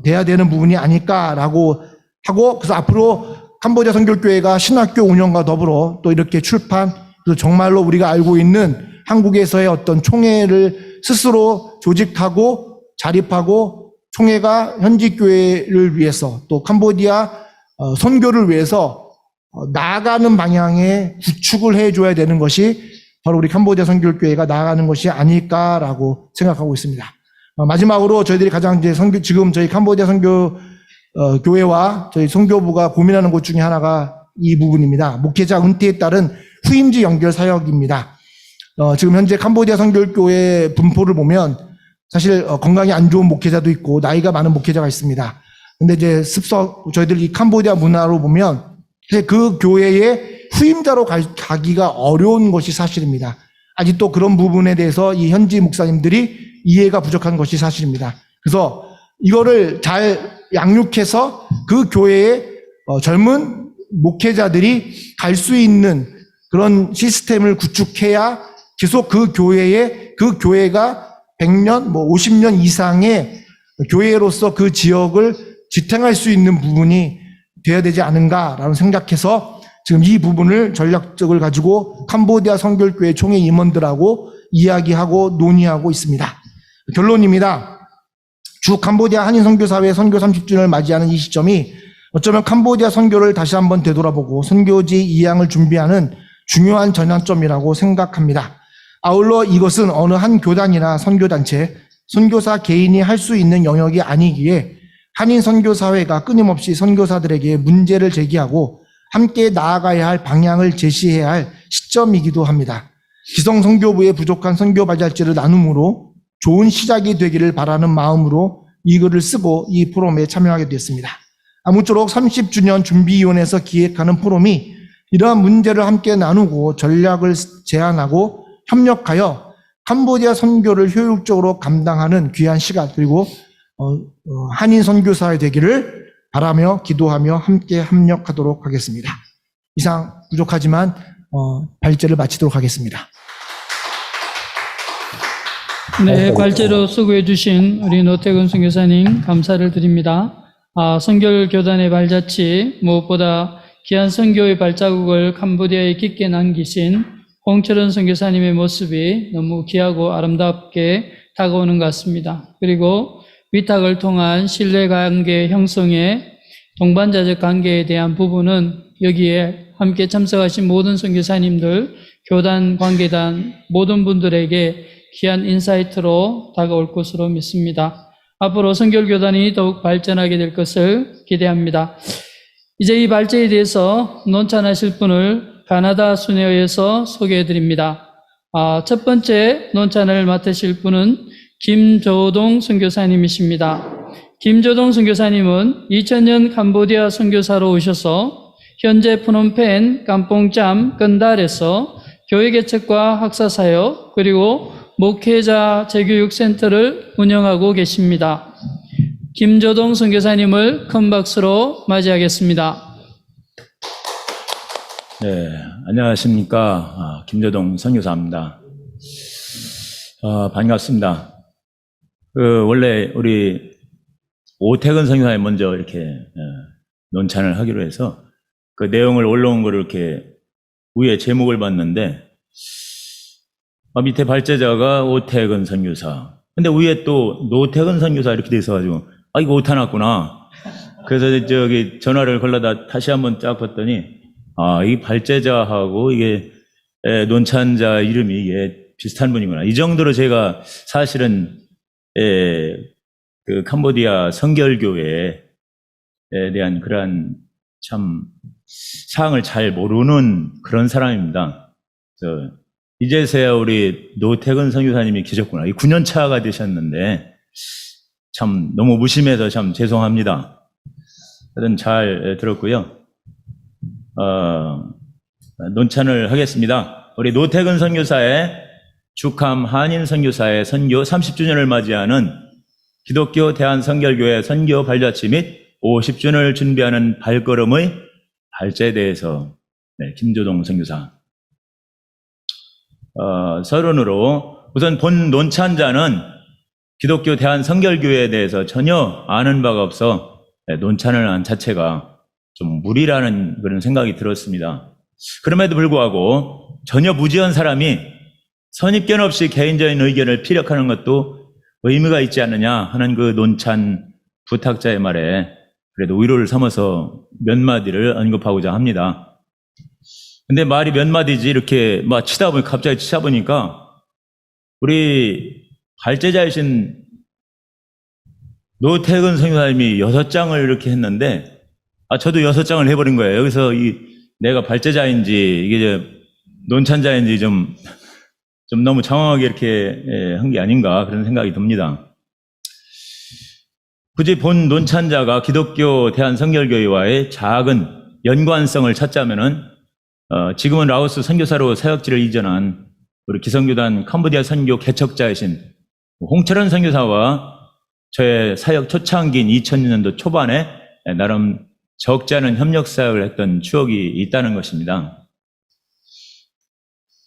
돼야 되는 부분이 아닐까라고 하고, 그래서 앞으로 캄보디아 선교교회가 신학교 운영과 더불어 또 이렇게 출판, 그래서 정말로 우리가 알고 있는 한국에서의 어떤 총회를 스스로 조직하고 자립하고, 총회가 현지 교회를 위해서 또 캄보디아 선교를 위해서 나아가는 방향의 구축을 해줘야 되는 것이 바로 우리 캄보디아 선교교회가 나아가는 것이 아닐까라고 생각하고 있습니다. 마지막으로 저희들이 가장 이제 지금 저희 캄보디아 교회와 저희 선교부가 고민하는 것 중에 하나가 이 부분입니다. 목회자 은퇴에 따른 후임지 연결 사역입니다. 지금 현재 캄보디아 선교교회 분포를 보면 사실 건강이 안 좋은 목회자도 있고 나이가 많은 목회자가 있습니다. 근데 이제 저희들 이 캄보디아 문화로 보면 사실 그 교회에 후임자로 가기가 어려운 것이 사실입니다. 아직도 그런 부분에 대해서 이 현지 목사님들이 이해가 부족한 것이 사실입니다. 그래서 이거를 잘 양육해서 그 교회에 젊은 목회자들이 갈 수 있는 그런 시스템을 구축해야 계속 그 교회가 100년, 50년 이상의 교회로서 그 지역을 지탱할 수 있는 부분이 되어야 되지 않은가라는 생각해서 지금 이 부분을 전략적을 가지고 캄보디아 선교교회 총회 임원들하고 이야기하고 논의하고 있습니다. 결론입니다. 주 캄보디아 한인 선교사회 선교 30주년을 맞이하는 이 시점이 어쩌면 캄보디아 선교를 다시 한번 되돌아보고 선교지 이양을 준비하는 중요한 전환점이라고 생각합니다. 아울러 이것은 어느 한 교단이나 선교단체, 선교사 개인이 할 수 있는 영역이 아니기에 한인 선교사회가 끊임없이 선교사들에게 문제를 제기하고 함께 나아가야 할 방향을 제시해야 할 시점이기도 합니다. 기성 선교부의 부족한 선교 발자취를 나눔으로 좋은 시작이 되기를 바라는 마음으로 이 글을 쓰고 이 포럼에 참여하게 됐습니다. 아무쪼록 30주년 준비위원회에서 기획하는 포럼이 이러한 문제를 함께 나누고 전략을 제안하고 협력하여 캄보디아 선교를 효율적으로 감당하는 귀한 시간, 그리고 한인 선교사회 되기를 바라며 기도하며 함께 협력하도록 하겠습니다. 이상 부족하지만 발제를 마치도록 하겠습니다. 네, 발제로 수고해 주신 우리 노태근 선교사님 감사를 드립니다. 선결교단의 발자취, 무엇보다 귀한 선교의 발자국을 캄보디아에 깊게 남기신 홍철원 선교사님의 모습이 너무 귀하고 아름답게 다가오는 것 같습니다. 그리고 위탁을 통한 신뢰관계 형성의 동반자적 관계에 대한 부분은 여기에 함께 참석하신 모든 선교사님들, 교단, 관계단 모든 분들에게 귀한 인사이트로 다가올 것으로 믿습니다. 앞으로 선결교단이 더욱 발전하게 될 것을 기대합니다. 이제 이 발제에 대해서 논찬하실 분을 가나다 순회에서 소개해 드립니다. 첫 번째 논찬을 맡으실 분은 김조동 선교사님이십니다. 김조동 선교사님은 2000년 캄보디아 선교사로 오셔서 현재 프놈펜 깜뽕짬 건달에서 교회 개척과 학사 사역 그리고 목회자 재교육 센터를 운영하고 계십니다. 김조동 선교사님을 큰 박수로 맞이하겠습니다. 네, 안녕하십니까. 김조동 선교사입니다. 반갑습니다. 원래 우리 오태근 선교사님 먼저 이렇게 논찬을 하기로 해서 그 내용을 올라온 거를 이렇게 위에 제목을 봤는데 밑에 발제자가 오태근 선교사. 근데 위에 또 노태근 선교사 이렇게 돼 있어가지고 이거 오타 났구나. 그래서 저기 전화를 걸러다 다시 한번 쫙 봤더니 이 발제자하고 이게 논찬자 이름이 이게 비슷한 분이구나. 이 정도로 제가 사실은 그 캄보디아 성결교회에 대한 그러한 참 사항을 잘 모르는 그런 사람입니다. 이제서야 우리 노태근 선교사님이 계셨구나. 9년 차가 되셨는데 참 너무 무심해서 참 죄송합니다. 하여튼 잘 들었고요. 논찬을 하겠습니다. 우리 노태근 선교사의 죽함 한인 선교사의 선교 30주년을 맞이하는 기독교 대한성결교회 선교 발자취 및 50주년을 준비하는 발걸음의 발제에 대해서 김조동 선교사 서론으로 우선 본 논찬자는 기독교 대한성결교회에 대해서 전혀 아는 바가 없어 논찬을 한 자체가 좀 무리라는 그런 생각이 들었습니다. 그럼에도 불구하고 전혀 무지한 사람이 선입견 없이 개인적인 의견을 피력하는 것도 의미가 있지 않느냐 하는 그 논찬 부탁자의 말에 그래도 위로를 삼아서 몇 마디를 언급하고자 합니다. 근데 말이 몇 마디지 이렇게 막 갑자기 치다 보니까 우리 발제자이신 노태근 선교사님이 6장을 이렇게 했는데 저도 6장을 해버린 거예요. 여기서 내가 발제자인지 이게 논찬자인지 좀 너무 장황하게 이렇게 한 게 아닌가 그런 생각이 듭니다. 굳이 본 논찬자가 기독교 대한성결교회와의 작은 연관성을 찾자면은 지금은 라오스 선교사로 사역지를 이전한 우리 기성교단 캄보디아 선교 개척자이신 홍철원 선교사와 저의 사역 초창기인 2000년도 초반에 나름 적지 않은 협력 사역을 했던 추억이 있다는 것입니다.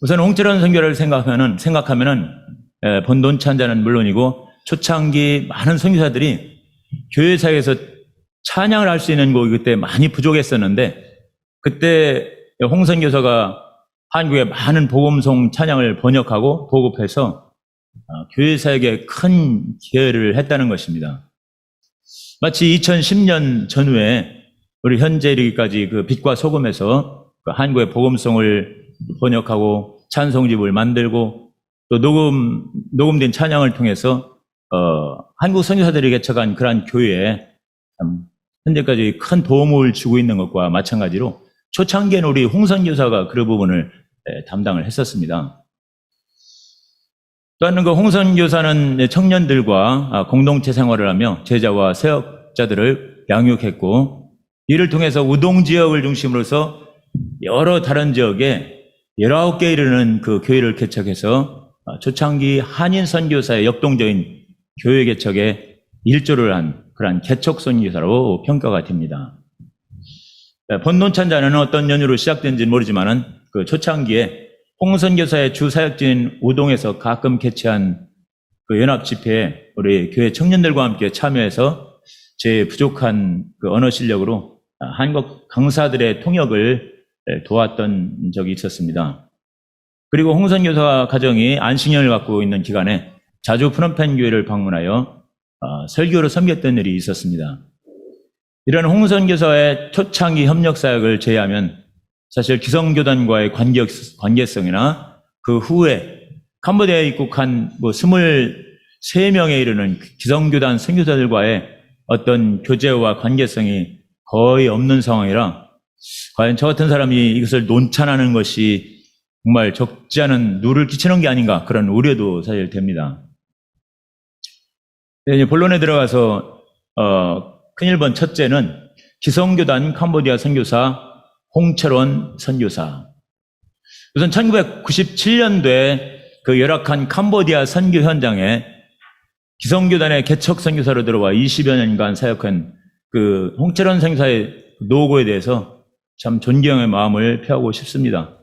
우선 홍철원 선교를 생각하면은 본 논찬자는 물론이고 초창기 많은 선교사들이 교회사에서 찬양을 할 수 있는 곡이 그때 많이 부족했었는데 그때 홍 선교사가 한국의 많은 복음송 찬양을 번역하고 보급해서 교회사에게 큰 기여를 했다는 것입니다. 마치 2010년 전후에 우리 현재 이르기까지 그 빛과 소금에서 그 한국의 복음송을 번역하고 찬송집을 만들고 또 녹음된 찬양을 통해서 한국 선교사들이 개척한 그러한 교회에 현재까지 큰 도움을 주고 있는 것과 마찬가지로 초창기에는 우리 홍 선교사가 그 부분을 담당을 했었습니다. 또한 그 홍 선교사는 청년들과 공동체 생활을 하며 제자와 세역자들을 양육했고 이를 통해서 우동 지역을 중심으로서 여러 다른 지역에 19개 이르는 그 교회를 개척해서 초창기 한인 선교사의 역동적인 교회 개척에 일조를 한 그러한 개척 선교사로 평가가 됩니다. 본 논찬자는 어떤 연유로 시작된지는 모르지만은 그 초창기에 홍 선교사의 주 사역지인 우동에서 가끔 개최한 그 연합 집회에 우리 교회 청년들과 함께 참여해서 제 부족한 그 언어 실력으로 한국 강사들의 통역을 도왔던 적이 있었습니다. 그리고 홍 선교사 가정이 안식년을 갖고 있는 기간에 자주 프놈펜 교회를 방문하여 설교로 섬겼던 일이 있었습니다. 이런 홍 선교사의 초창기 협력 사역을 제외하면 사실 기성교단과의 관계성이나 그 후에 캄보디아에 입국한 23 3명에 이르는 기성교단 선교사들과의 어떤 교제와 관계성이 거의 없는 상황이라 과연 저 같은 사람이 이것을 논찬하는 것이 정말 적지 않은 누를 끼치는 게 아닌가 그런 우려도 사실 됩니다. 이제 본론에 들어가서 큰일본 첫째는 기성교단 캄보디아 선교사 홍철원 선교사. 우선 1997년도에 그 열악한 캄보디아 선교 현장에 기성교단의 개척 선교사로 들어와 20여 년간 사역한 그 홍철원 선교사의 노고에 대해서 참 존경의 마음을 표하고 싶습니다.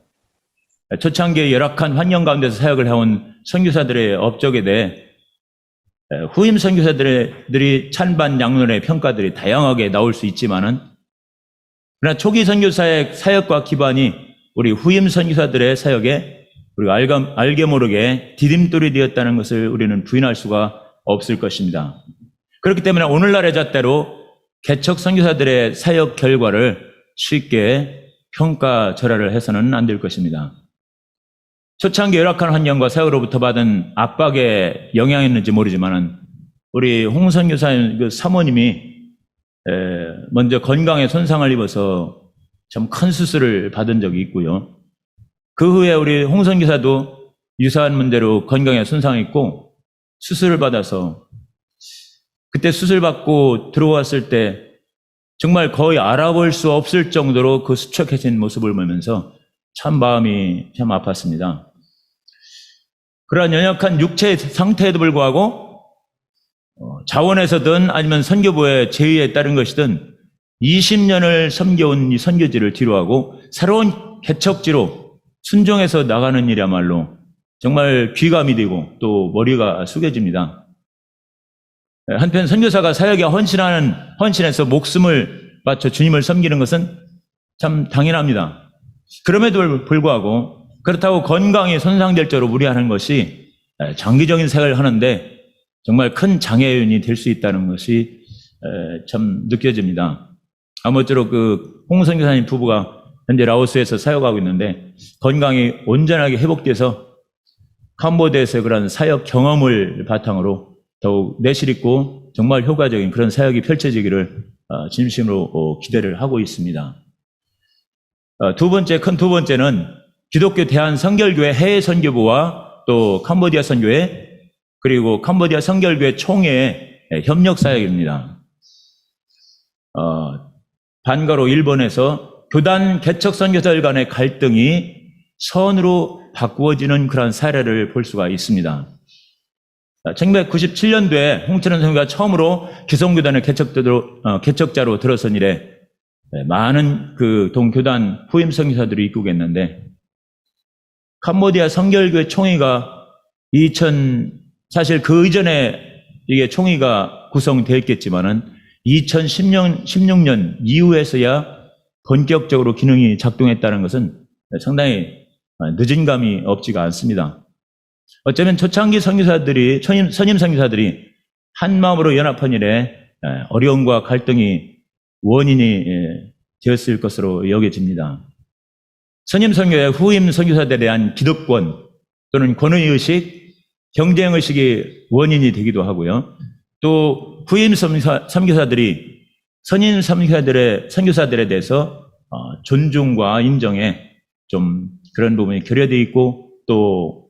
초창기의 열악한 환경 가운데서 사역을 해온 선교사들의 업적에 대해 후임 선교사들이 찬반 양론의 평가들이 다양하게 나올 수 있지만은 그러나 초기 선교사의 사역과 기반이 우리 후임 선교사들의 사역에 우리가 알게 모르게 디딤돌이 되었다는 것을 우리는 부인할 수가 없을 것입니다. 그렇기 때문에 오늘날의 잣대로 개척 선교사들의 사역 결과를 쉽게 평가절하를 해서는 안 될 것입니다. 초창기 열악한 환경과 사역으로부터 받은 압박에 영향이었는지 모르지만은 우리 홍 선교사님 그 사모님이 먼저 건강에 손상을 입어서 참 큰 수술을 받은 적이 있고요. 그 후에 우리 홍 선교사도 유사한 문제로 건강에 손상이 있고 수술을 받아서 그때 수술 받고 들어왔을 때 정말 거의 알아볼 수 없을 정도로 그 수척해진 모습을 보면서 참 마음이 참 아팠습니다. 그러한 연약한 육체 상태에도 불구하고 자원에서든 아니면 선교부의 제의에 따른 것이든 20년을 섬겨온 이 선교지를 뒤로하고 새로운 개척지로 순종해서 나가는 일이야말로 정말 귀감이 되고 또 머리가 숙여집니다. 한편 선교사가 사역에 헌신해서 목숨을 바쳐 주님을 섬기는 것은 참 당연합니다. 그럼에도 불구하고 그렇다고 건강이 손상될 정도로 무리하는 것이 장기적인 사역을 하는데 정말 큰 장애인이 될 수 있다는 것이 참 느껴집니다. 아무쪼록 그 홍 선교사님 부부가 현재 라오스에서 사역하고 있는데 건강이 온전하게 회복돼서 캄보디아에서 그런 사역 경험을 바탕으로 더욱 내실 있고 정말 효과적인 그런 사역이 펼쳐지기를 진심으로 기대를 하고 있습니다. 두 번째는 기독교 대한선결교회 해외 선교부와 또 캄보디아 선교회 그리고 캄보디아 선결교회 총회의 협력 사역입니다. 반가로 일본에서 교단 개척 선교사들 간의 갈등이 선으로 바꾸어지는 그런 사례를 볼 수가 있습니다. 1997년도에 홍철원 선교가 처음으로 기성교단의 개척자로 들어선 이래 많은 그 동교단 후임 선교사들이 입국했는데 캄보디아 선결교회 총회가 사실 그 이전에 이게 총회가 구성되어 있겠지만은 2016년 이후에서야 본격적으로 기능이 작동했다는 것은 상당히 늦은 감이 없지가 않습니다. 어쩌면 초창기 선교사들이, 선임 선교사들이 한 마음으로 연합한 일에 어려움과 갈등이 원인이 되었을 것으로 여겨집니다. 선임 선교의 후임 선교사들에 대한 기득권 또는 권위의식, 경쟁의식이 원인이 되기도 하고요. 또 후임 선교사들이 선임 선교사들에 대해서 존중과 인정에 좀 그런 부분이 결여되어 있고 또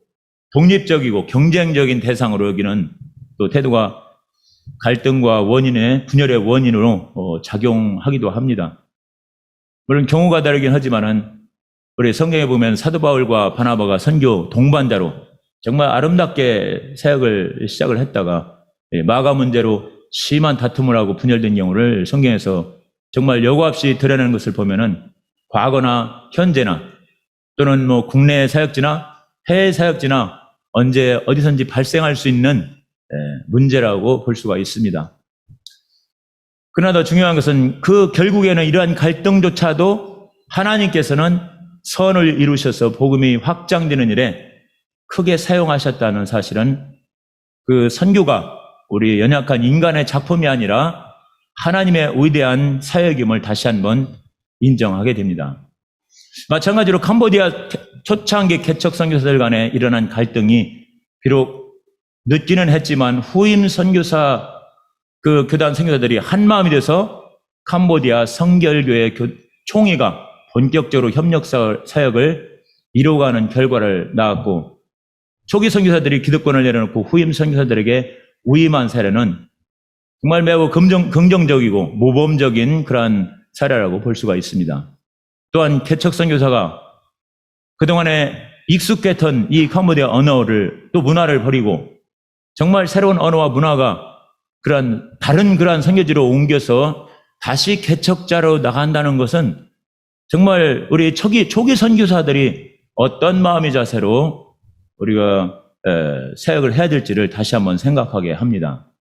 독립적이고 경쟁적인 대상으로 여기는 또 태도가 갈등과 분열의 원인으로 작용하기도 합니다. 물론 경우가 다르긴 하지만은 우리 성경에 보면 사도 바울과 바나바가 선교 동반자로 정말 아름답게 사역을 시작을 했다가 마가 문제로 심한 다툼을 하고 분열된 경우를 성경에서 정말 여과 없이 드러내는 것을 보면은 과거나 현재나 또는 뭐 국내 사역지나 해외 사역지나 언제 어디선지 발생할 수 있는 문제라고 볼 수가 있습니다. 그러나 더 중요한 것은 그 결국에는 이러한 갈등조차도 하나님께서는 선을 이루셔서 복음이 확장되는 일에 크게 사용하셨다는 사실은 그 선교가 우리 연약한 인간의 작품이 아니라 하나님의 위대한 사역임을 다시 한번 인정하게 됩니다. 마찬가지로 캄보디아 초창기 개척 선교사들 간에 일어난 갈등이 비록 늦기는 했지만 후임 선교사 그 교단 선교사들이 한 마음이 돼서 캄보디아 성결교회 총회가 본격적으로 협력 사역을 이루어가는 결과를 낳았고, 초기 선교사들이 기득권을 내려놓고 후임 선교사들에게 위임한 사례는 정말 매우 긍정적이고 모범적인 그러한 사례라고 볼 수가 있습니다. 또한 개척 선교사가 그동안에 익숙했던 이 캄보디아 언어를 또 문화를 버리고 정말 새로운 언어와 문화가 다른 그러한 선교지로 옮겨서 다시 개척자로 나간다는 것은 정말 우리 초기 선교사들이 어떤 마음의 자세로 우리가 사역을 해야 될지를 다시 한번 생각하게 합니다.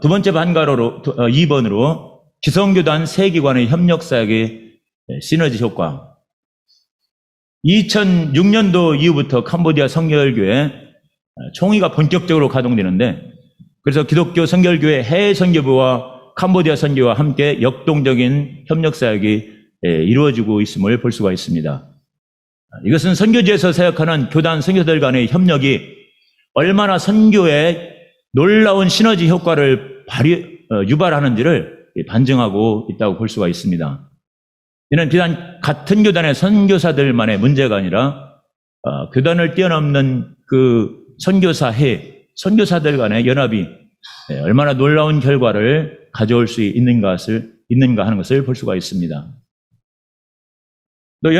두 번째 반가로로 2번으로 기성교단 세 기관의 협력 사역의 시너지 효과. 2006년도 이후부터 캄보디아 성결교회 총회가 본격적으로 가동되는데, 그래서 기독교 성결교회 해외 선교부와 캄보디아 선교와 함께 역동적인 협력 사역이 이루어지고 있음을 볼 수가 있습니다. 이것은 선교지에서 사역하는 교단 선교사들 간의 협력이 얼마나 선교에 놀라운 시너지 효과를 유발하는지를 반증하고 있다고 볼 수가 있습니다. 이는 비단 같은 교단의 선교사들만의 문제가 아니라 교단을 뛰어넘는 그 선교사들 간의 연합이 얼마나 놀라운 결과를 가져올 수 있는가 하는 것을 볼 수가 있습니다. 또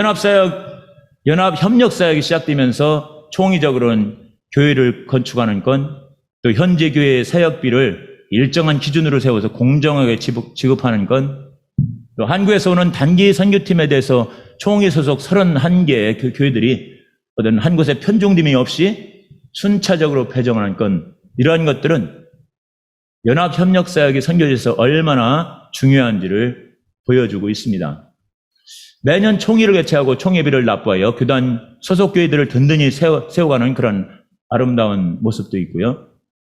연합협력사역이 시작되면서 총의적으로는 교회를 건축하는 건, 또 현재 교회의 사역비를 일정한 기준으로 세워서 공정하게 지급하는 건, 또 한국에서 오는 단기 선교팀에 대해서 총회 소속 31개의 그 교회들이 어떤 한 곳에 편중됨이 없이 순차적으로 배정하는 건, 이러한 것들은 연합협력사역이 선교지에서 얼마나 중요한지를 보여주고 있습니다. 매년 총회를 개최하고 총회비를 납부하여 교단 소속 교회들을 든든히 세워가는 그런 아름다운 모습도 있고요.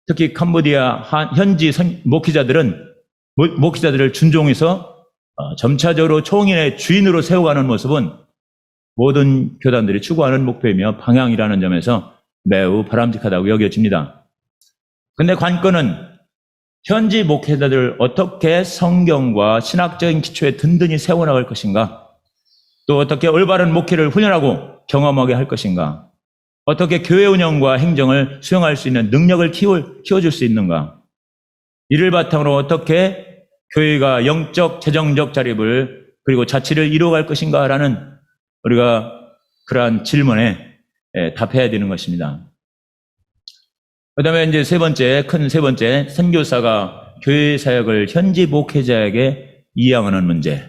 특히 캄보디아 현지 목회자들을 준종해서 점차적으로 총회의 주인으로 세워가는 모습은 모든 교단들이 추구하는 목표이며 방향이라는 점에서 매우 바람직하다고 여겨집니다. 그런데 관건은 현지 목회자들을 어떻게 성경과 신학적인 기초에 든든히 세워나갈 것인가, 또 어떻게 올바른 목회를 훈련하고 경험하게 할 것인가, 어떻게 교회 운영과 행정을 수행할 수 있는 능력을 키워줄 수 있는가, 이를 바탕으로 어떻게 교회가 영적, 재정적 자립을 그리고 자치를 이루어갈 것인가라는 우리가 그러한 질문에 답해야 되는 것입니다. 그 다음에 이제 세 번째, 선교사가 교회 사역을 현지 목회자에게 이양하는 문제.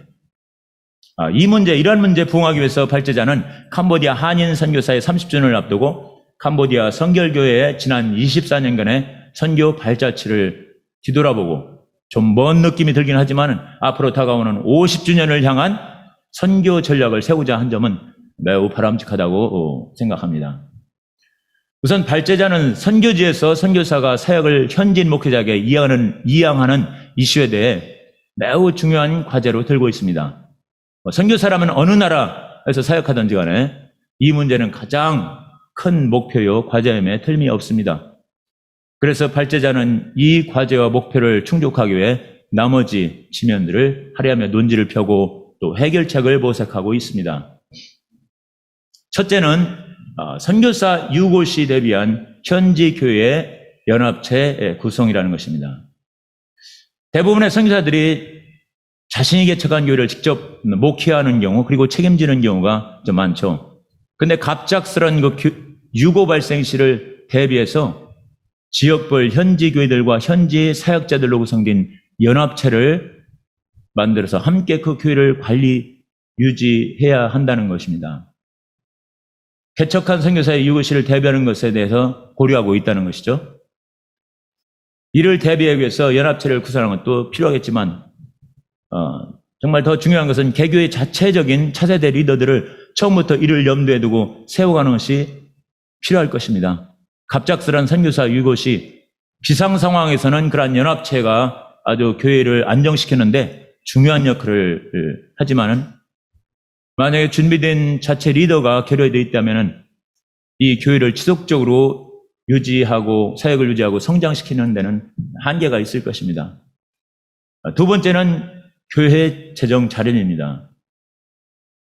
이러한 문제에 부응하기 위해서 발제자는 캄보디아 한인 선교사의 30주년을 앞두고 캄보디아 성결교회의 지난 24년간의 선교 발자취를 뒤돌아보고, 좀 먼 느낌이 들긴 하지만 앞으로 다가오는 50주년을 향한 선교 전략을 세우자 한 점은 매우 바람직하다고 생각합니다. 우선 발제자는 선교지에서 선교사가 사역을 현지인 목회자에게 이양하는 이슈에 대해 매우 중요한 과제로 들고 있습니다. 선교사라면 어느 나라에서 사역하든지 간에 이 문제는 가장 큰 목표요 과제임에 틀림이 없습니다. 그래서 발제자는 이 과제와 목표를 충족하기 위해 나머지 지면들을 할애하며 논지를 펴고 또 해결책을 모색하고 있습니다. 첫째는 선교사 유고시 대비한 현지 교회 연합체 구성이라는 것입니다. 대부분의 선교사들이 자신이 개척한 교회를 직접 목회하는 경우, 그리고 책임지는 경우가 좀 많죠. 그런데 갑작스런 그 유고 발생 시를 대비해서 지역별 현지 교회들과 현지 사역자들로 구성된 연합체를 만들어서 함께 그 교회를 유지해야 한다는 것입니다. 개척한 선교사의 유고시를 대비하는 것에 대해서 고려하고 있다는 것이죠. 이를 대비하기 위해서 연합체를 구성하는 것도 필요하겠지만, 정말 더 중요한 것은 개교의 자체적인 차세대 리더들을 처음부터 이를 염두에 두고 세워가는 것이 필요할 것입니다. 갑작스런 선교사 유고시, 비상 상황에서는 그러한 연합체가 아주 교회를 안정시키는데 중요한 역할을 하지만은, 만약에 준비된 자체 리더가 결여되어 있다면은 이 교회를 지속적으로 유지하고 사역을 유지하고 성장시키는 데는 한계가 있을 것입니다. 두 번째는 교회 재정 자립입니다.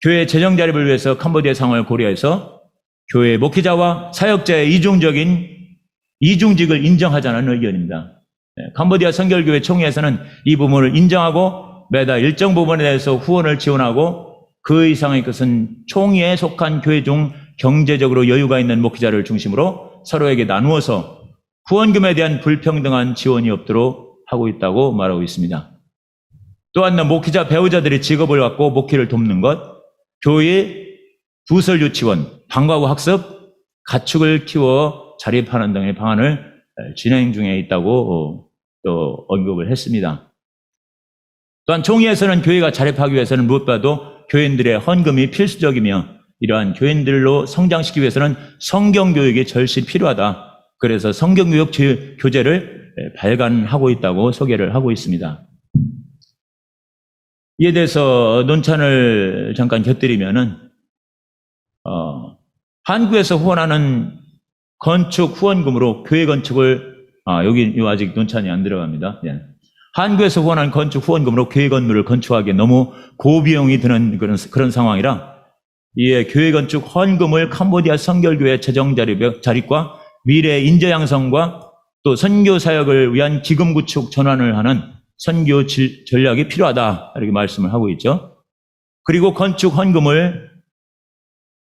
교회 재정 자립을 위해서 캄보디아 상황을 고려해서 교회 목회자와 사역자의 이중직을 인정하자는 의견입니다. 캄보디아 선결교회 총회에서는 이 부분을 인정하고 매달 일정 부분에 대해서 후원을 지원하고 그 이상의 것은 총회에 속한 교회 중 경제적으로 여유가 있는 목회자를 중심으로 서로에게 나누어서 후원금에 대한 불평등한 지원이 없도록 하고 있다고 말하고 있습니다. 또한 목회자 배우자들이 직업을 갖고 목회를 돕는 것, 교회 부설 유치원, 방과후 학습, 가축을 키워 자립하는 등의 방안을 진행 중에 있다고 또 언급을 했습니다. 또한 총회에서는 교회가 자립하기 위해서는 무엇보다도 교인들의 헌금이 필수적이며 이러한 교인들로 성장시키기 위해서는 성경교육이 절실히 필요하다. 그래서 성경교육 교재를 발간하고 있다고 소개를 하고 있습니다. 이에 대해서 논찬을 잠깐 곁들이면은 한국에서 후원하는 건축 후원금으로 교회 건축을 여기 아직 논찬이 안 들어갑니다. 예. 한국에서 후원하는 건축 후원금으로 교회 건물을 건축하기에 너무 고비용이 드는 그런 상황이라 이에 교회 건축 헌금을 캄보디아 선결교회 재정 자립과 미래 인재 양성과 또 선교 사역을 위한 기금 구축 전환을 하는 선교 전략이 필요하다 이렇게 말씀을 하고 있죠. 그리고 건축 헌금을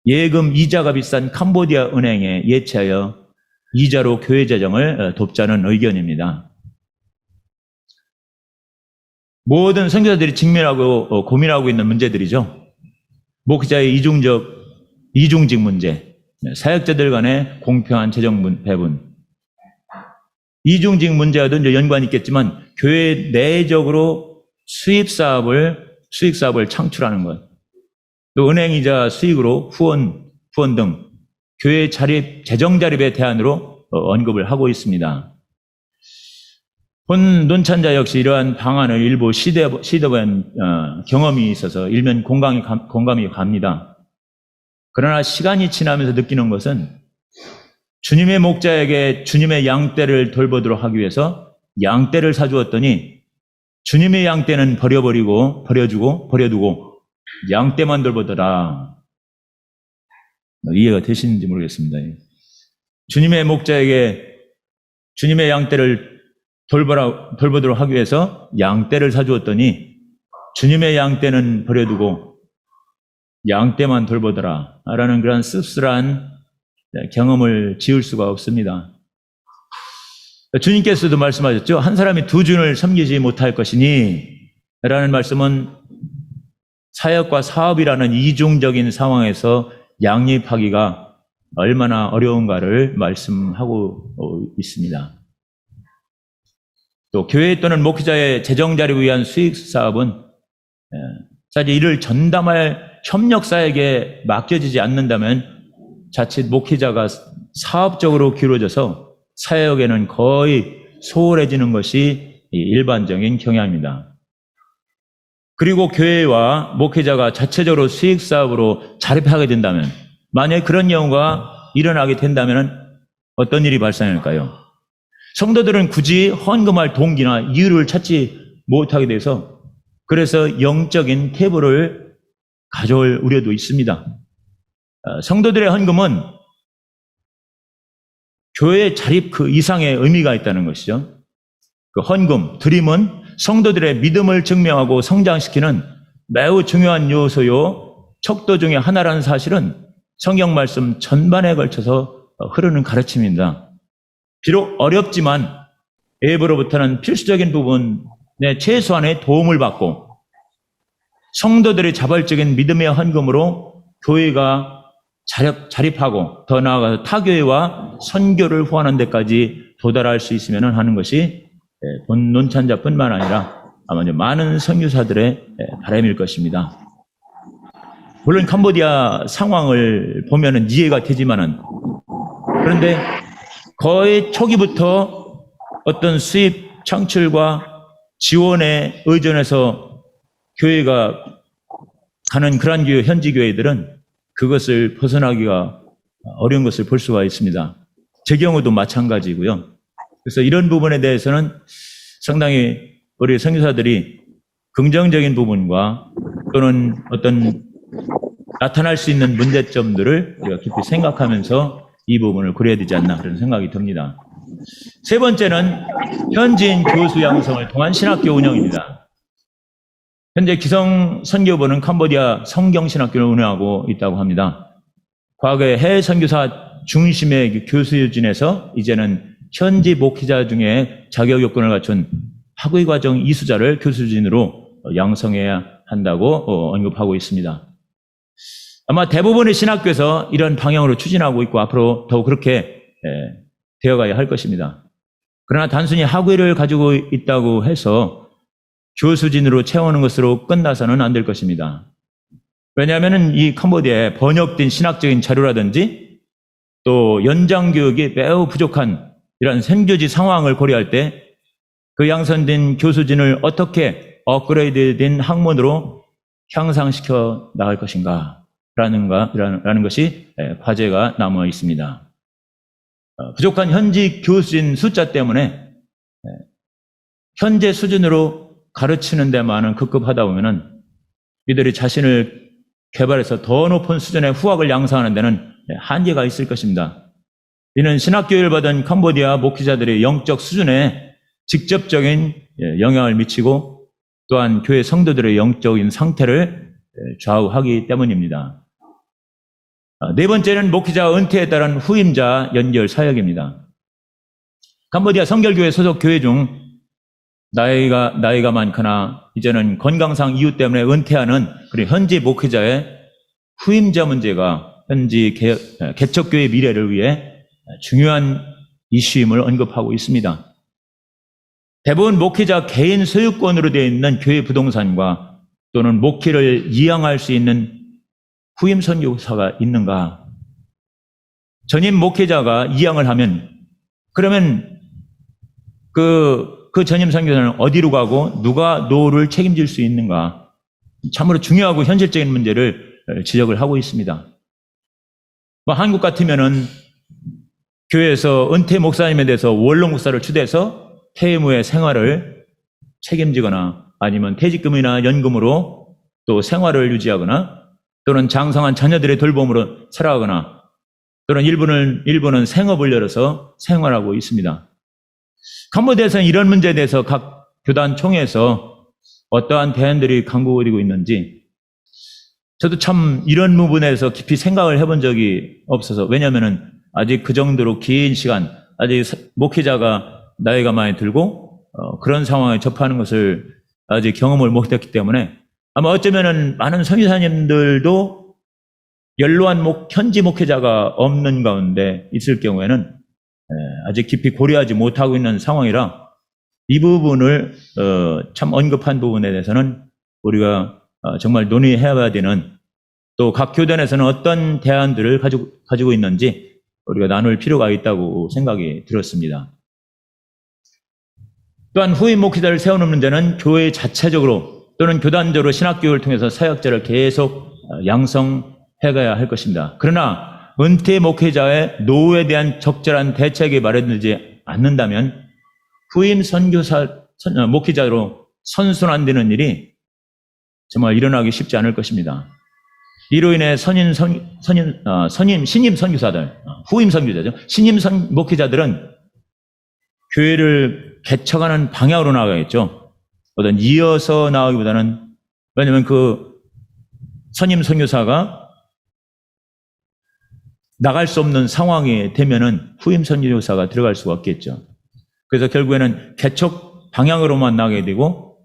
예금 이자가 비싼 캄보디아 은행에 예치하여 이자로 교회 재정을 돕자는 의견입니다. 모든 선교사들이 직면하고 고민하고 있는 문제들이죠. 목회자의 이중직 문제, 사역자들 간의 공평한 재정 배분, 이중직 문제와도 연관이 있겠지만 교회 내적으로 수익 사업을 창출하는 것, 또 은행이자 수익으로 후원 등 교회 재정 자립의 대안으로 언급을 하고 있습니다. 본 논찬자 역시 이러한 방안을 일부 시도한 경험이 있어서 일면 공감이 갑니다. 그러나 시간이 지나면서 느끼는 것은 주님의 목자에게 주님의 양떼를 돌보도록 하기 위해서 양떼를 사주었더니 주님의 양떼는 버려두고 양떼만 돌보더라. 이해가 되시는지 모르겠습니다. 주님의 목자에게 주님의 양떼를 돌보도록 하기 위해서 양떼를 사주었더니 주님의 양떼는 버려두고 양떼만 돌보더라 라는 그런 씁쓸한 경험을 지울 수가 없습니다. 주님께서도 말씀하셨죠. 한 사람이 두 주인을 섬기지 못할 것이니 라는 말씀은 사역과 사업이라는 이중적인 상황에서 양립하기가 얼마나 어려운가를 말씀하고 있습니다. 또 교회 또는 목회자의 재정 자립을 위한 수익 사업은 사실 이를 전담할 협력사에게 맡겨지지 않는다면 자칫 목회자가 사업적으로 기울어져서 사역에는 거의 소홀해지는 것이 일반적인 경향입니다. 그리고 교회와 목회자가 자체적으로 수익 사업으로 자립하게 된다면, 만약에 그런 경우가 일어나게 된다면 어떤 일이 발생할까요? 성도들은 굳이 헌금할 동기나 이유를 찾지 못하게 돼서 그래서 영적인 태보를 가져올 우려도 있습니다. 성도들의 헌금은 교회 자립 그 이상의 의미가 있다는 것이죠. 그 헌금, 드림은 성도들의 믿음을 증명하고 성장시키는 매우 중요한 요소요, 척도 중에 하나라는 사실은 성경 말씀 전반에 걸쳐서 흐르는 가르침입니다. 비록 어렵지만 앱으로부터는 필수적인 부분에 최소한의 도움을 받고 성도들의 자발적인 믿음의 헌금으로 교회가 자립하고 더 나아가서 타교회와 선교를 후원하는 데까지 도달할 수 있으면 하는 것이 본 논찬자뿐만 아니라 아마 많은 선교사들의 바람일 것입니다. 물론 캄보디아 상황을 보면은 이해가 되지만은, 그런데 거의 초기부터 어떤 수입 창출과 지원에 의존해서 교회가 가는 그러한 현지 교회들은 그것을 벗어나기가 어려운 것을 볼 수가 있습니다. 제 경우도 마찬가지고요. 그래서 이런 부분에 대해서는 상당히 우리 선교사들이 긍정적인 부분과 또는 어떤 나타날 수 있는 문제점들을 우리가 깊이 생각하면서 이 부분을 고려해야 되지 않나 그런 생각이 듭니다. 세 번째는 현지인 교수 양성을 통한 신학교 운영입니다. 현재 기성 선교부는 캄보디아 성경신학교를 운영하고 있다고 합니다. 과거에 해외 선교사 중심의 교수 유진에서 이제는 현지 목회자 중에 자격 요건을 갖춘 학위 과정 이수자를 교수 유진으로 양성해야 한다고 언급하고 있습니다. 아마 대부분의 신학교에서 이런 방향으로 추진하고 있고 앞으로 더욱 그렇게 되어가야 할 것입니다. 그러나 단순히 학위를 가지고 있다고 해서 교수진으로 채우는 것으로 끝나서는 안 될 것입니다. 왜냐하면 이 캄보디아에 번역된 신학적인 자료라든지 또 연장 교육이 매우 부족한 이런 선교지 상황을 고려할 때 그 양성된 교수진을 어떻게 업그레이드된 학문으로 향상시켜 나갈 것인가 라는 것이 과제가 남아 있습니다. 부족한 현지 교수진 숫자 때문에 현재 수준으로 가르치는 데만은 급급하다 보면은 이들이 자신을 개발해서 더 높은 수준의 후학을 양성하는 데는 한계가 있을 것입니다. 이는 신학교육을 받은 캄보디아 목회자들의 영적 수준에 직접적인 영향을 미치고 또한 교회 성도들의 영적인 상태를 좌우하기 때문입니다. 네 번째는 목회자 은퇴에 따른 후임자 연결 사역입니다. 캄보디아 성결교회 소속 교회 중 나이가 많거나 이제는 건강상 이유 때문에 은퇴하는 그리고 현지 목회자의 후임자 문제가 현지 개척교회 미래를 위해 중요한 이슈임을 언급하고 있습니다. 대부분 목회자 개인 소유권으로 되어 있는 교회 부동산과 또는 목회를 이양할 수 있는 후임 선교사가 있는가? 전임 목회자가 이양을 하면 그러면 그 전임 선교사는 어디로 가고 누가 노를 책임질 수 있는가? 참으로 중요하고 현실적인 문제를 지적을 하고 있습니다. 한국 같으면은 교회에서 은퇴 목사님에 대해서 원로 목사를 추대해서 퇴임 후의 생활을 책임지거나 아니면 퇴직금이나 연금으로 또 생활을 유지하거나 또는 장성한 자녀들의 돌봄으로 살아가거나 또는 일부는 생업을 열어서 생활하고 있습니다. 캄보디아에서는 이런 문제에 대해서 각 교단 총회에서 어떠한 대안들이 강구되고 있는지 저도 참 이런 부분에서 깊이 생각을 해본 적이 없어서 왜냐하면 아직 그 정도로 긴 시간 아직 목회자가 나이가 많이 들고 그런 상황에 접하는 것을 아직 경험을 못했기 때문에 아마 어쩌면은 많은 선교사님들도 연로한 현지 목회자가 없는 가운데 있을 경우에는 아직 깊이 고려하지 못하고 있는 상황이라 이 부분을 참 언급한 부분에 대해서는 우리가 정말 논의해야 되는 또 각 교단에서는 어떤 대안들을 가지고 있는지 우리가 나눌 필요가 있다고 생각이 들었습니다. 또한 후임 목회자를 세우는 문제는 교회 자체적으로 또는 교단적으로 신학교육을 통해서 사역자를 계속 양성해가야 할 것입니다. 그러나 은퇴 목회자의 노후에 대한 적절한 대책이 마련되지 않는다면 후임 목회자로 선순환되는 일이 정말 일어나기 쉽지 않을 것입니다. 이로 인해 신임 선교사들, 후임 선교자죠. 신임 목회자들은 교회를 개척하는 방향으로 나가겠죠. 어떤 이어서 나가기보다는 왜냐하면 그 선임 선교사가 나갈 수 없는 상황이 되면은 후임 선교사가 들어갈 수가 없겠죠. 그래서 결국에는 개척 방향으로만 나가게 되고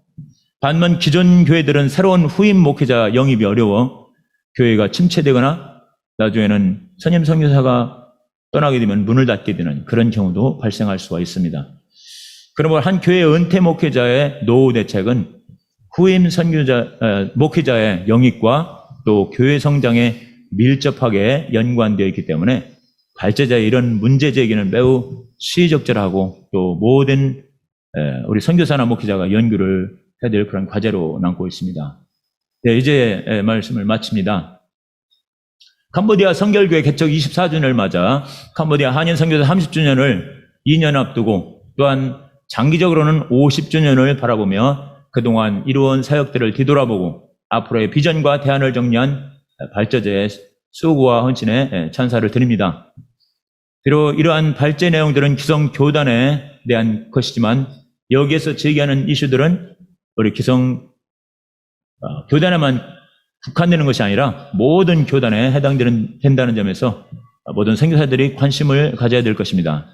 반면 기존 교회들은 새로운 후임 목회자 영입이 어려워 교회가 침체되거나 나중에는 선임 선교사가 떠나게 되면 문을 닫게 되는 그런 경우도 발생할 수가 있습니다. 그러므로 한 교회의 은퇴 목회자의 노후 대책은 후임 목회자의 영입과 또 교회 성장에 밀접하게 연관되어 있기 때문에 발제자의 이런 문제 제기는 매우 시의적절하고 또 모든 우리 선교사나 목회자가 연구를 해야 될 그런 과제로 남고 있습니다. 네, 이제 말씀을 마칩니다. 캄보디아 선결교회 개척 24주년을 맞아 캄보디아 한인 선교사 30주년을 2년 앞두고 또한 장기적으로는 50주년을 바라보며 그동안 이루어온 사역들을 뒤돌아보고 앞으로의 비전과 대안을 정리한 발제자의 수고와 헌신에 찬사를 드립니다. 비록 이러한 발제 내용들은 기성 교단에 대한 것이지만 여기에서 제기하는 이슈들은 우리 기성 교단에만 국한되는 것이 아니라 모든 교단에 된다는 점에서 모든 선교사들이 관심을 가져야 될 것입니다.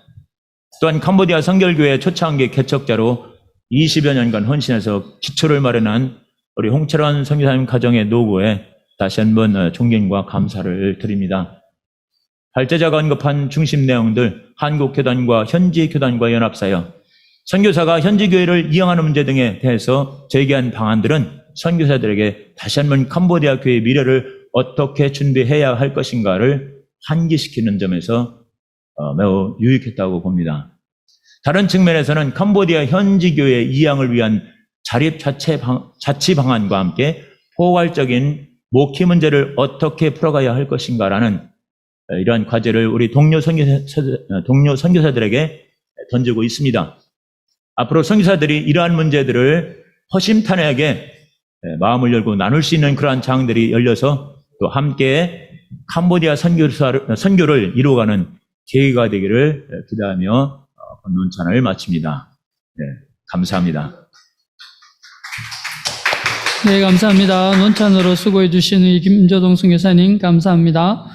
또한 캄보디아 선결교회 초창기 개척자로 20여 년간 헌신해서 기초를 마련한 우리 홍철환 선교사님 가정의 노고에 다시 한번 존경과 감사를 드립니다. 발제자가 언급한 중심 내용들, 한국교단과 현지 교단과 연합사역, 선교사가 현지 교회를 이용하는 문제 등에 대해서 제기한 방안들은 선교사들에게 다시 한번 캄보디아 교회의 미래를 어떻게 준비해야 할 것인가를 환기시키는 점에서 매우 유익했다고 봅니다. 다른 측면에서는 캄보디아 현지 교회 이양을 위한 자립 자치 방안과 함께 포괄적인 목회 문제를 어떻게 풀어가야 할 것인가라는 이러한 과제를 우리 동료 선교사들에게 던지고 있습니다. 앞으로 선교사들이 이러한 문제들을 허심탄회하게 마음을 열고 나눌 수 있는 그러한 장들이 열려서 또 함께 캄보디아 선교를 이루어가는 계기가 되기를 기대하며 논찬을 마칩니다. 네, 감사합니다. 네, 감사합니다. 논찬으로 수고해 주신 우리 김조동 선교사님 감사합니다.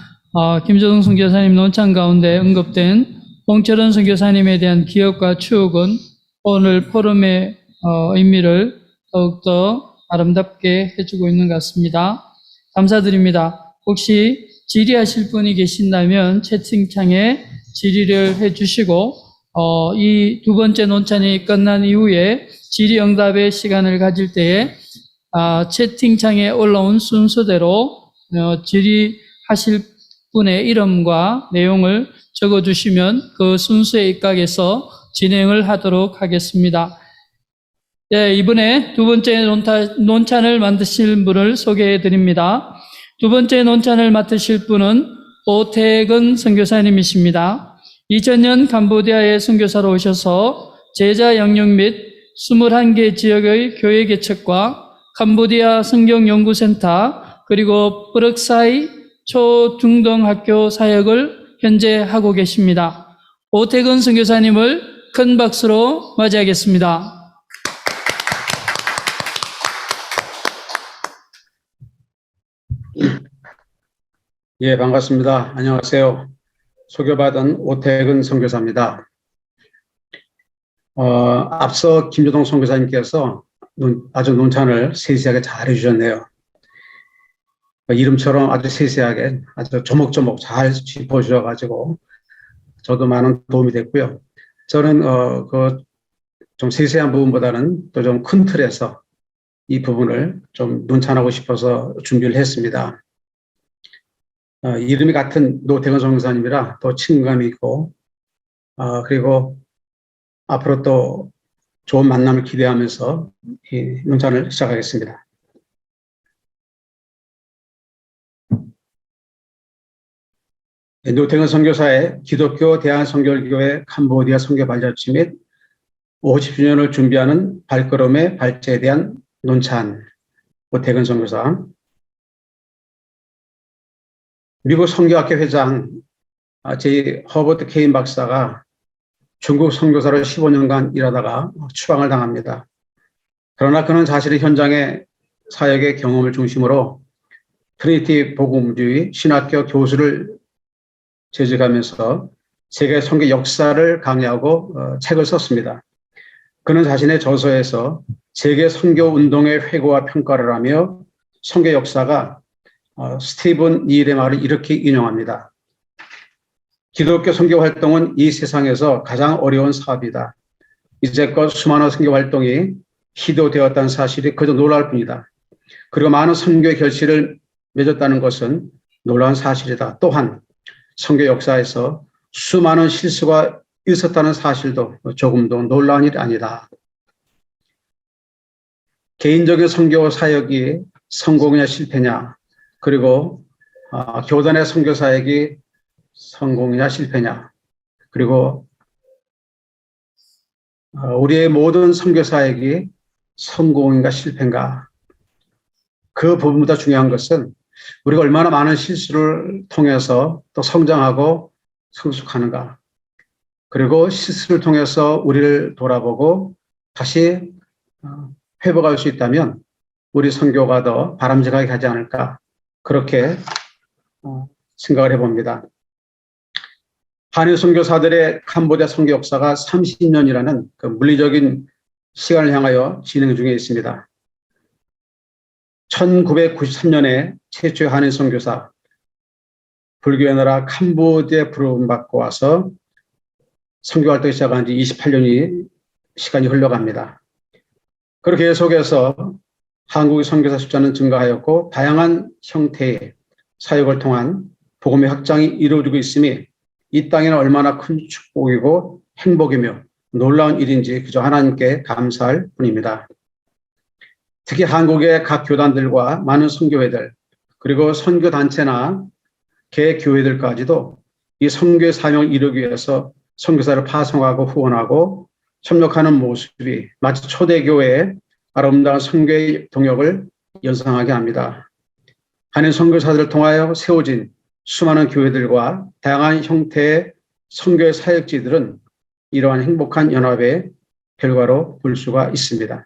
김조동 선교사님 논찬 가운데 언급된 홍철원 선교사님에 대한 기억과 추억은 오늘 포럼의 의미를 더욱더 아름답게 해주고 있는 것 같습니다. 감사드립니다. 혹시 질의하실 분이 계신다면 채팅창에 질의를 해주시고 이 두 번째 논찬이 끝난 이후에 질의응답의 시간을 가질 때에 채팅창에 올라온 순서대로 질의하실 분의 이름과 내용을 적어주시면 그 순서에 입각해서 진행을 하도록 하겠습니다. 네, 이번에 두 번째 논찬을 맡으실 분을 소개해 드립니다. 두 번째 논찬을 맡으실 분은 오태근 선교사님이십니다. 2000년 캄보디아에 선교사로 오셔서 제자 양육 및 21개 지역의 교회 개척과 캄보디아 성경연구센터 그리고 뿌럭사이 초중등학교 사역을 현재 하고 계십니다. 오태근 선교사님을 큰 박수로 맞이하겠습니다. 예, 반갑습니다. 안녕하세요. 소개받은 오태근 선교사입니다. 앞서 김조동 선교사님께서 아주 논찬을 세세하게 잘 해주셨네요. 이름처럼 아주 세세하게, 아주 조목조목 잘 짚어주셔가지고 저도 많은 도움이 됐고요. 저는 좀 세세한 부분보다는 또 좀 큰 틀에서 이 부분을 좀 논찬하고 싶어서 준비를 했습니다. 이름이 같은 노태근 선교사님이라 또 친감이 있고, 그리고 앞으로 또 좋은 만남을 기대하면서 이 논찬을 시작하겠습니다. 노태근 선교사의 기독교 대한선결교회 캄보디아 선교 발자취 및 50주년을 준비하는 발걸음의 발제에 대한 논찬. 오태근 선교사. 미국 선교학회 회장 제 허버트 케인 박사가 중국 선교사로 15년간 일하다가 추방을 당합니다. 그러나 그는 자신의 현장의 사역의 경험을 중심으로 트리니티 복음주의 신학교 교수를 재직하면서 세계 선교 역사를 강의하고 책을 썼습니다. 그는 자신의 저서에서 세계 선교 운동의 회고와 평가를 하며 선교 역사가 스티븐 니일의 말을 이렇게 인용합니다. 기독교 선교 활동은 이 세상에서 가장 어려운 사업이다. 이제껏 수많은 선교 활동이 시도되었다는 사실이 그저 놀라울 뿐이다. 그리고 많은 선교의 결실을 맺었다는 것은 놀라운 사실이다. 또한 선교 역사에서 수많은 실수가 있었다는 사실도 조금도 놀라운 일이 아니다. 개인적인 선교 사역이 성공이냐 실패냐, 그리고 교단의 선교 사역이 성공이냐 실패냐, 그리고 우리의 모든 선교 사역이 성공인가 실패인가, 그 부분보다 중요한 것은 우리가 얼마나 많은 실수를 통해서 또 성장하고 성숙하는가, 그리고 실수를 통해서 우리를 돌아보고 다시 회복할 수 있다면 우리 선교가 더 바람직하게 가지 않을까, 그렇게 생각을 해봅니다. 한일 선교사들의 캄보디아 선교 역사가 30년이라는 그 물리적인 시간을 향하여 진행 중에 있습니다. 1993년에 최초의 한일 선교사, 불교의 나라 캄보디아에 부름받고 와서 선교 활동을 시작한 지 28년이 시간이 흘러갑니다. 그렇게 계속해서 한국의 선교사 숫자는 증가하였고 다양한 형태의 사역을 통한 복음의 확장이 이루어지고 있음이 이 땅에는 얼마나 큰 축복이고 행복이며 놀라운 일인지 그저 하나님께 감사할 뿐입니다. 특히 한국의 각 교단들과 많은 선교회들, 그리고 선교단체나 개교회들까지도 이 선교의 사명을 이루기 위해서 선교사를 파송하고 후원하고 협력하는 모습이 마치 초대교회의 아름다운 선교의 동역을 연상하게 합니다. 한인 선교사들을 통하여 세워진 수많은 교회들과 다양한 형태의 선교의 사역지들은 이러한 행복한 연합의 결과로 볼 수가 있습니다.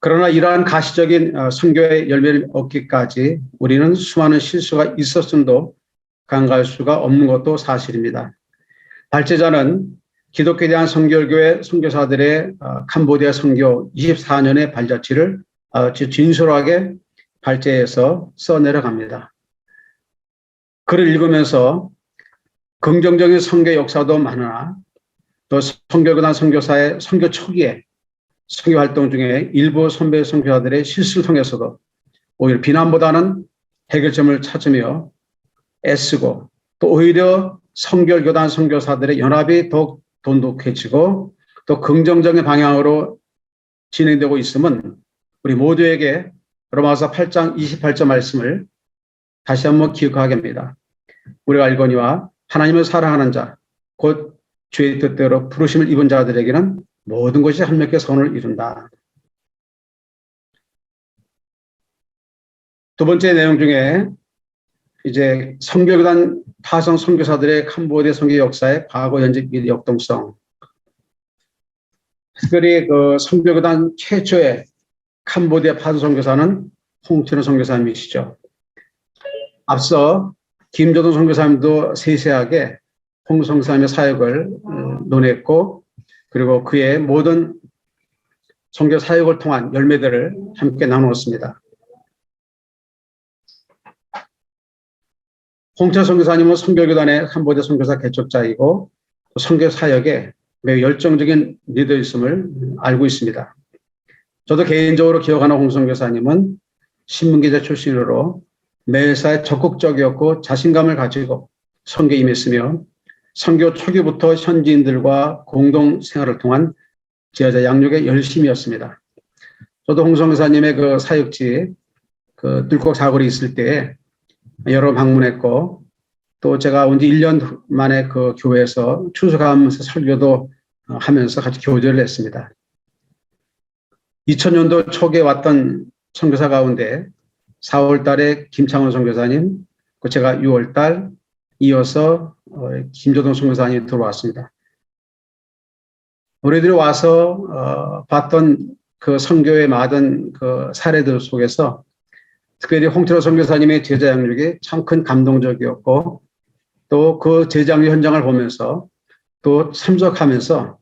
그러나 이러한 가시적인 선교의 열매를 얻기까지 우리는 수많은 실수가 있었음도 간과할 수가 없는 것도 사실입니다. 발제자는 기독교에 대한 선결교회 선교사들의 캄보디아 선교 24년의 발자취를 아주 진솔하게 발제해서 써내려갑니다. 글을 읽으면서 긍정적인 선교 역사도 많으나 또 선교교단 선교사의 선교 초기에 선교 활동 중에 일부 선배 선교사들의 실수를 통해서도 오히려 비난보다는 해결점을 찾으며 애쓰고 또 오히려 선결교단 선교사들의 연합이 더욱 돈독해지고 또 긍정적인 방향으로 진행되고 있음은 우리 모두에게 로마서 8장 28절 말씀을 다시 한번 기억하게 합니다. 우리가 알거니와 하나님을 사랑하는 자, 곧 주의 뜻대로 부르심을 입은 자들에게는 모든 것이 합력해 선을 이룬다. 두 번째 내용 중에 이제 선교교단 파송 선교사들의 캄보디아 선교 역사의 과거, 현재, 미래 역동성. 특별히 그 선교교단 최초의 캄보디아 파송 선교사는 홍춘호 선교사님이시죠. 앞서 김조동 선교사님도 세세하게 홍 선교사님의 사역을 논했고, 그리고 그의 모든 선교 사역을 통한 열매들을 함께 나누었습니다. 홍철 선교사님은 선교교단의 캄보디아 선교사 개척자이고 선교 사역에 매우 열정적인 리더였음을 알고 있습니다. 저도 개인적으로 기억하는 홍 선교사님은 신문기자 출신으로 매사에 적극적이었고 자신감을 가지고 선교에 임했으며 선교 초기부터 현지인들과 공동 생활을 통한 제자 양육에 열심이었습니다. 저도 홍 선교사님의 그 사역지 그 들꽃 사거리 있을 때 여러 방문했고 또 제가 온 지 1년 만에 그 교회에서 출석하면서 설교도 하면서 같이 교제를 했습니다. 2000년도 초기에 왔던 선교사 가운데 4월 달에 김창원 선교사님, 제가 6월 달 이어서 김조동 선교사님이 들어왔습니다. 우리들이 와서 봤던 그 선교의 많은 그 사례들 속에서 특별히 홍철호 선교사님의 제자 양육이 참 큰 감동적이었고 또 그 제자 양육 현장을 보면서 또 참석하면서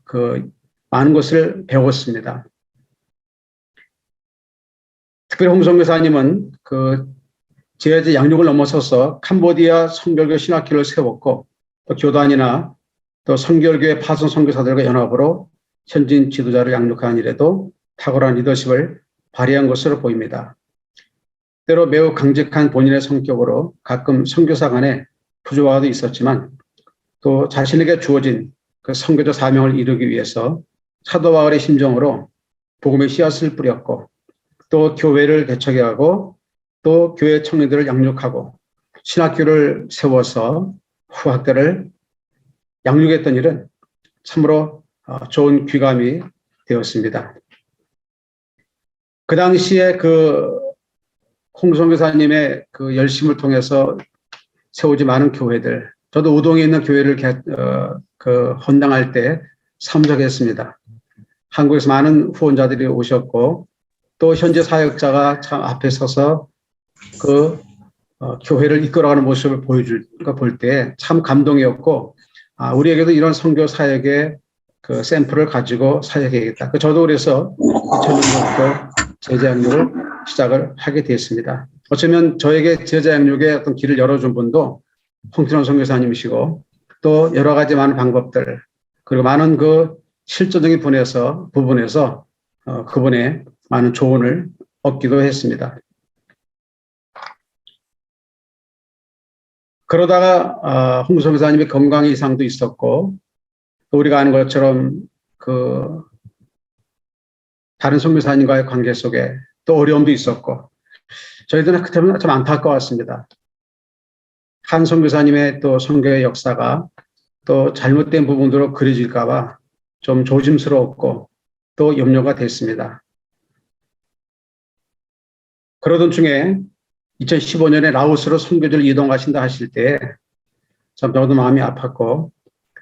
그 많은 것을 배웠습니다. 특별히 홍 선교사님은 그 제자 양육을 넘어서서 캄보디아 선결교 신학교를 세웠고 또 교단이나 또 선결교회 파송 선교사들과 연합으로 현지인 지도자를 양육하는 일에도 탁월한 리더십을 발휘한 것으로 보입니다. 때로 매우 강직한 본인의 성격으로 가끔 선교사 간에 부조화도 있었지만 또 자신에게 주어진 그 선교적 사명을 이루기 위해서 사도 바울의 심정으로 복음의 씨앗을 뿌렸고 또 교회를 개척해 하고 또 교회 청년들을 양육하고 신학교를 세워서 후학들을 양육했던 일은 참으로 좋은 귀감이 되었습니다. 그 당시에 홍성 교사님의 그 열심을 통해서 세우지 많은 교회들, 저도 우동에 있는 교회를 헌당할 때 참석했습니다. 한국에서 많은 후원자들이 오셨고 또 현재 사역자가 참 앞에 서서 교회를 이끌어가는 모습을 볼 때 참 감동이었고, 우리에게도 이런 선교 사역의 그 샘플을 가지고 사역해야겠다. 저도 그래서 2000년부터 제자 양육을 시작을 하게 됐습니다. 어쩌면 저에게 제자 양육의 어떤 길을 열어준 분도 홍진원 선교사님이시고 또 여러 가지 많은 방법들 그리고 많은 실질적인 부분에서 그분의 많은 조언을 얻기도 했습니다. 그러다가 홍 선교사님의 건강 이상도 있었고 또 우리가 아는 것처럼 다른 선교사님과의 관계 속에 또 어려움도 있었고 저희들은 그때는 참 안타까웠습니다. 한 선교사님의 또 선교의 역사가 또 잘못된 부분으로 그려질까봐 좀 조심스러웠고 또 염려가 됐습니다. 그러던 중에 2015년에 라오스로 선교지를 이동하신다 하실 때 참 저도 마음이 아팠고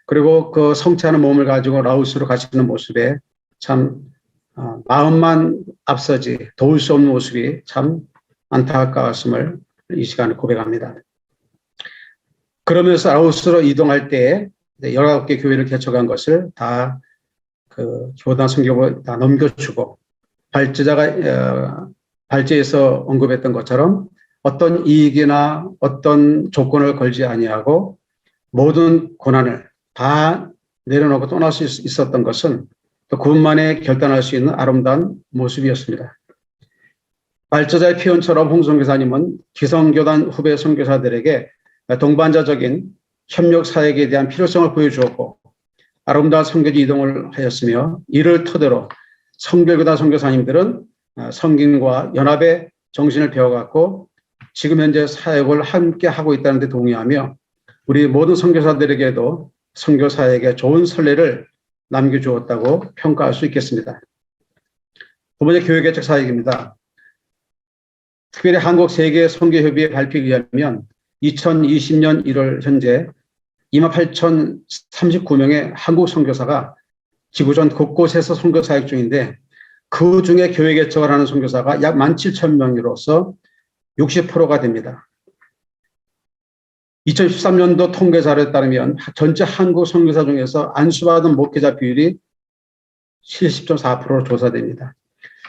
그리고 그 성취하는 몸을 가지고 라오스로 가시는 모습에 참 마음만 앞서지 도울 수 없는 모습이 참 안타까웠음을 이 시간에 고백합니다. 그러면서 라오스로 이동할 때 19개 교회를 개척한 것을 다 교단 선교부 다 넘겨주고 발제에서 언급했던 것처럼 어떤 이익이나 어떤 조건을 걸지 아니하고 모든 고난을 다 내려놓고 떠날 수 있었던 것은 또 그분만에 결단할 수 있는 아름다운 모습이었습니다. 발제자의 표현처럼 홍 선교사님은 기성교단 후배 선교사들에게 동반자적인 협력 사역에 대한 필요성을 보여주었고 아름다운 선교지 이동을 하였으며 이를 토대로 성결교단 선교사님들은 성김과 연합의 정신을 배워갔고 지금 현재 사역을 함께 하고 있다는 데 동의하며 우리 모든 선교사들에게도 선교 사역에 좋은 선례를 남겨주었다고 평가할 수 있겠습니다. 두 번째 교회 개척 사역입니다. 특별히 한국 세계 선교협의회 발표에 의하면 2020년 1월 현재 28,039명의 한국 선교사가 지구전 곳곳에서 선교 사역 중인데 그 중에 교회 개척을 하는 선교사가 약 17,000명으로서 60%가 됩니다. 2013년도 통계 자료에 따르면 전체 한국 선교사 중에서 안수받은 목회자 비율이 70.4%로 조사됩니다.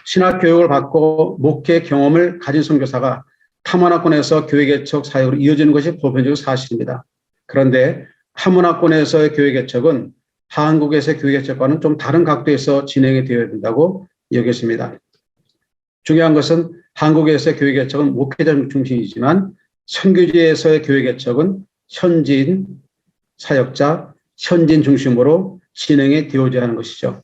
신학 교육을 받고 목회 경험을 가진 선교사가 타문화권에서 교회 개척 사역으로 이어지는 것이 보편적인 사실입니다. 그런데 타문화권에서의 교회 개척은 한국에서의 교회 개척과는 좀 다른 각도에서 진행이 되어야 된다고 여겼습니다. 중요한 것은 한국에서의 교회 개척은 목회자 중심이지만 선교지에서의 교회 개척은 현지인 사역자, 현지인 중심으로 진행이 되어야 하는 것이죠.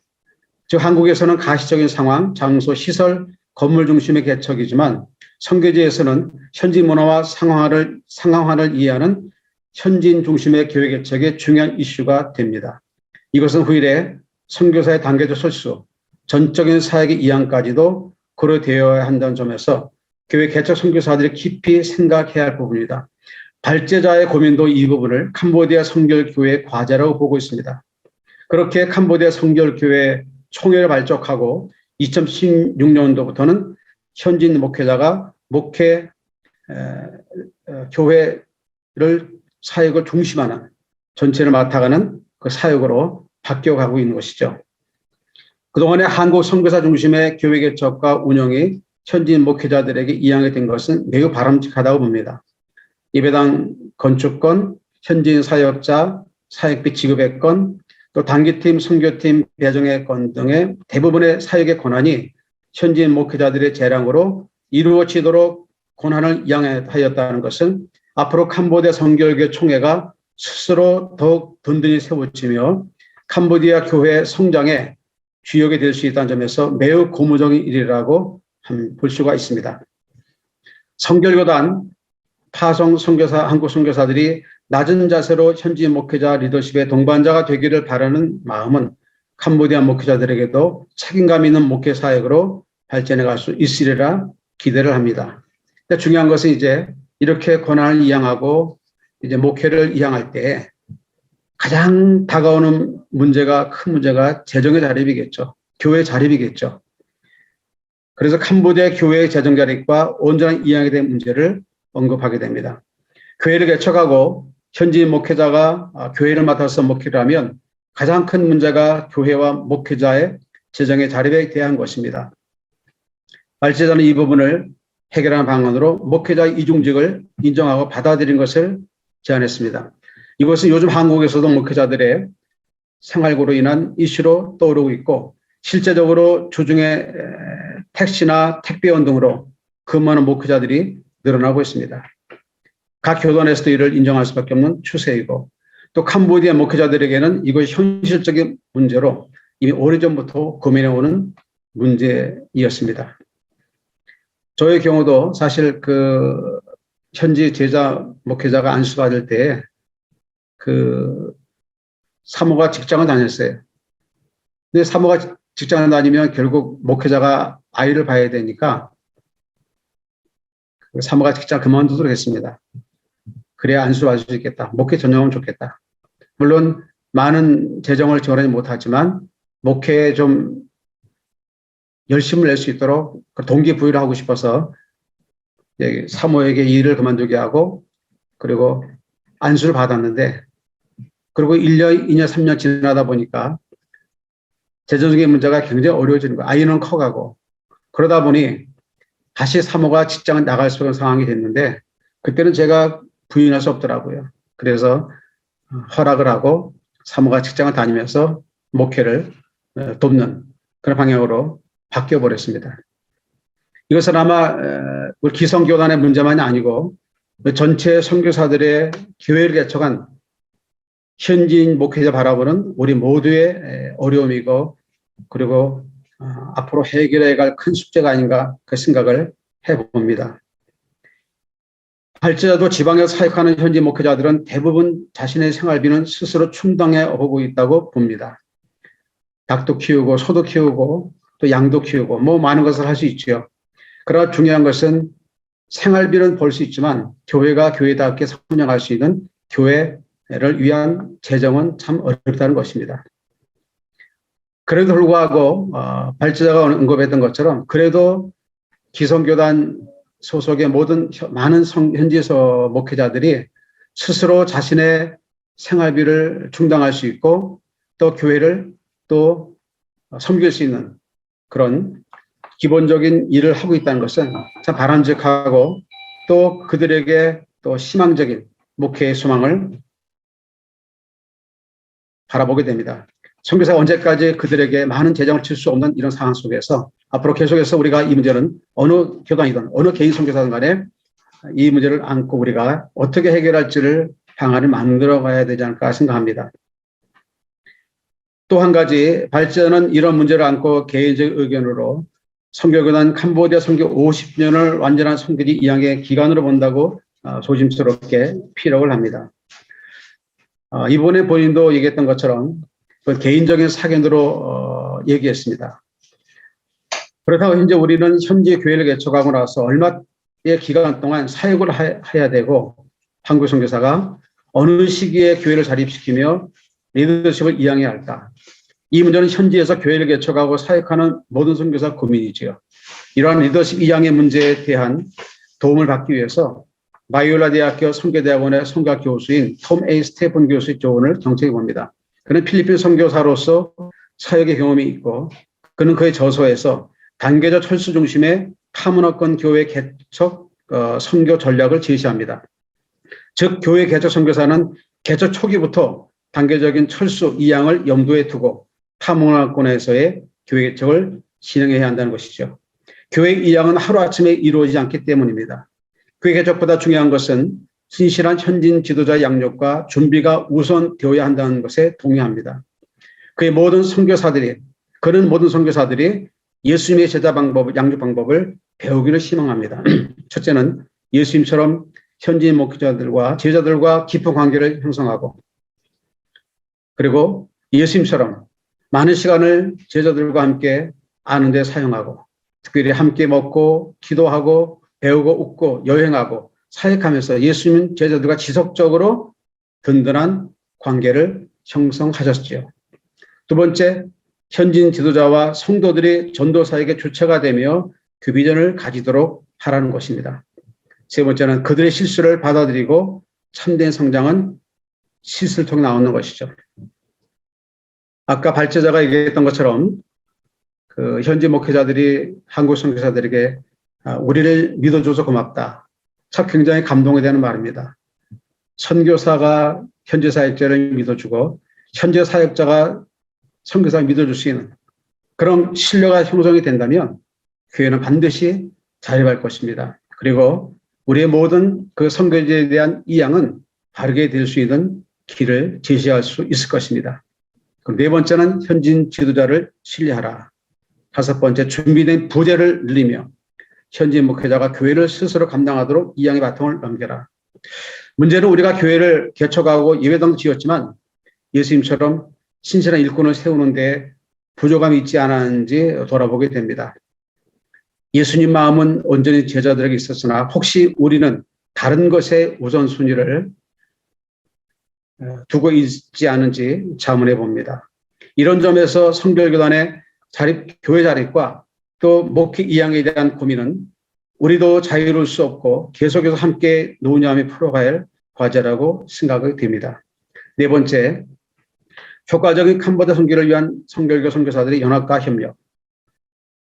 즉 한국에서는 가시적인 상황, 장소, 시설, 건물 중심의 개척이지만 선교지에서는 현지 문화와 상황화를 이해하는 현지인 중심의 교회 개척이 중요한 이슈가 됩니다. 이것은 후일에 선교사의 단계적 설수, 전적인 사역의 이양까지도 고려되어야 한다는 점에서 교회 개척 선교사들이 깊이 생각해야 할 부분입니다. 발제자의 고민도 이 부분을 캄보디아 성결교회의 과제라고 보고 있습니다. 그렇게 캄보디아 성결교회 총회를 발족하고 2016년도부터는 현지인 목회자가 교회를 사역을 중심하는 전체를 맡아가는 그 사역으로 바뀌어가고 있는 것이죠. 그동안에 한국 선교사 중심의 교회 개척과 운영이 현지인 목회자들에게 이양이 된 것은 매우 바람직하다고 봅니다. 예배당 건축권, 현지인 사역자, 사역비 지급의 건, 또 단기팀, 선교팀 배정의 건 등의 대부분의 사역의 권한이 현지인 목회자들의 재량으로 이루어지도록 권한을 이양하였다는 것은 앞으로 캄보디아 선결교 총회가 스스로 더욱 든든히 세워지며 캄보디아 교회 성장의 주역이 될 수 있다는 점에서 매우 고무적인 일이라고 볼 수가 있습니다. 성결교단 파송 선교사 한국 선교사들이 낮은 자세로 현지 목회자 리더십의 동반자가 되기를 바라는 마음은 캄보디아 목회자들에게도 책임감 있는 목회 사역으로 발전해 갈 수 있으리라 기대를 합니다. 근데 중요한 것은 이제 이렇게 고난을 이양하고 이제 목회를 이양할 때 가장 다가오는 문제가 큰 문제가 재정의 자립이겠죠. 교회 자립이겠죠. 그래서 캄보디아 교회의 재정 자립과 온전한 이양에 대한 문제를 언급하게 됩니다. 교회를 개척하고 현지 목회자가 교회를 맡아서 목회를 하면 가장 큰 문제가 교회와 목회자의 재정의 자립에 대한 것입니다. 발제자는 이 부분을 해결하는 방안으로 목회자의 이중직을 인정하고 받아들인 것을 제안했습니다. 이것은 요즘 한국에서도 목회자들의 생활고로 인한 이슈로 떠오르고 있고 실제적으로 주중에 택시나 택배원 등으로 근무하는 목회자들이 늘어나고 있습니다. 각 교단에서도 이를 인정할 수밖에 없는 추세이고 또 캄보디아 목회자들에게는 이것이 현실적인 문제로 이미 오래전부터 고민해오는 문제이었습니다. 저의 경우도 사실 그 현지 제자 목회자가 안수받을 때 그 사모가 직장을 다녔어요. 근데 사모가 직장을 다니면 결국 목회자가 아이를 봐야 되니까 그 사모가 직장 그만두도록 했습니다. 그래야 안수받을 수 있겠다. 목회 전념하면 좋겠다. 물론 많은 재정을 지원하지 못하지만 목회에 좀 열심을 낼 수 있도록 동기부여를 하고 싶어서 사모에게 일을 그만두게 하고 그리고 안수를 받았는데 그리고 1년, 2년, 3년 지나다 보니까 재정적인 문제가 굉장히 어려워지는 거예요. 아이는 커가고 그러다 보니 다시 사모가 직장을 나갈 수 있는 상황이 됐는데 그때는 제가 부인할 수 없더라고요. 그래서 허락을 하고 사모가 직장을 다니면서 목회를 돕는 그런 방향으로 바뀌어 버렸습니다. 이것은 아마 우리 기성교단의 문제만이 아니고 전체 선교사들의 교회를 개척한 현지인 목회자 바라보는 우리 모두의 어려움이고 그리고 앞으로 해결해 갈 큰 숙제가 아닌가 그 생각을 해봅니다. 할지라도 지방에서 사역하는 현지 목회자들은 대부분 자신의 생활비는 스스로 충당해 오고 있다고 봅니다. 닭도 키우고 소도 키우고 또 양도 키우고 뭐 많은 것을 할 수 있죠. 그러나 중요한 것은 생활비는 벌 수 있지만 교회가 교회답게 운영할 수 있는 교회를 위한 재정은 참 어렵다는 것입니다. 그래도 불구하고 발제자가 언급했던 것처럼 그래도 기성교단 소속의 많은 현지에서 목회자들이 스스로 자신의 생활비를 충당할 수 있고 또 교회를 또 섬길 수 있는 그런 기본적인 일을 하고 있다는 것은 참 바람직하고 또 그들에게 또 희망적인 목회의 소망을 바라보게 됩니다. 선교사가 언제까지 그들에게 많은 재정을 칠 수 없는 이런 상황 속에서 앞으로 계속해서 우리가 이 문제는 어느 교단이든 어느 개인 선교사든 간에 이 문제를 안고 우리가 어떻게 해결할지를 방안을 만들어 가야 되지 않을까 생각합니다. 또 한 가지 발전은 이런 문제를 안고 개인적 의견으로 선교교단 캄보디아 선교 50년을 완전한 선교지 이양의 기간으로 본다고 조심스럽게 피력을 합니다. 이번에 본인도 얘기했던 것처럼 개인적인 사견으로 얘기했습니다. 그렇다고 현재 우리는 현지 교회를 개척하고 나서 얼마의 기간 동안 사역을 해야 되고 한국 선교사가 어느 시기에 교회를 자립시키며 리더십을 이양해야 할까? 이 문제는 현지에서 교회를 개척하고 사역하는 모든 선교사 고민이지요. 이러한 리더십 이양의 문제에 대한 도움을 받기 위해서 마이올라 대학교 선교대학원의 선교학 교수인 톰 A. 스테픈 교수의 조언을 경청해 봅니다. 그는 필리핀 선교사로서 사역의 경험이 있고 그는 그의 저서에서 단계적 철수 중심의 타문화권 교회 개척 선교 전략을 제시합니다. 즉 교회 개척 선교사는 개척 초기부터 단계적인 철수 이양을 염두에 두고 타문화권에서의 교회 개척을 진행해야 한다는 것이죠. 교회 이양은 하루아침에 이루어지지 않기 때문입니다. 교회 개척보다 중요한 것은 신실한 현지인 지도자의 양육과 준비가 우선되어야 한다는 것에 동의합니다. 그는 모든 선교사들이 예수님의 제자 방법, 양육 방법을 배우기를 희망합니다. 첫째는 예수님처럼 현지인 목회자들과 제자들과 깊은 관계를 형성하고, 그리고 예수님처럼 많은 시간을 제자들과 함께 아는 데 사용하고, 특별히 함께 먹고 기도하고 배우고 웃고 여행하고 사역하면서 예수님 제자들과 지속적으로 든든한 관계를 형성하셨지요. 두 번째, 현지인 지도자와 성도들이 전도 사역의 주체가 되며 그 비전을 가지도록 하라는 것입니다. 세 번째는 그들의 실수를 받아들이고 참된 성장은 실수를 통해 나오는 것이죠. 아까 발제자가 얘기했던 것처럼 그 현지 목회자들이 한국 선교사들에게 우리를 믿어줘서 고맙다. 참 굉장히 감동이 되는 말입니다. 선교사가 현지 사역자를 믿어주고 현지 사역자가 선교사를 믿어줄 수 있는 그런 신뢰가 형성이 된다면 교회는 반드시 자립할 것입니다. 그리고 우리의 모든 그 선교제에 대한 이양은 바르게 될 수 있는 길을 제시할 수 있을 것입니다. 그럼 네 번째는 현지인 지도자를 신뢰하라. 다섯 번째, 준비된 부재를 늘리며 현지인 목회자가 교회를 스스로 감당하도록 이양의 바통을 넘겨라. 문제는 우리가 교회를 개척하고 예배당도 지었지만 예수님처럼 신실한 일꾼을 세우는 데 부족함이 있지 않았는지 돌아보게 됩니다. 예수님 마음은 온전히 제자들에게 있었으나 혹시 우리는 다른 것에 우선순위를 두고 있지 않은지 자문해 봅니다. 이런 점에서 성결교단의 교회 자립과 또 목회 이양에 대한 고민은 우리도 자유로울 수 없고 계속해서 함께 논의하며 풀어가야 할 과제라고 생각이 됩니다. 네 번째, 효과적인 캄보디아 선교를 위한 성결교 선교사들의 연합과 협력.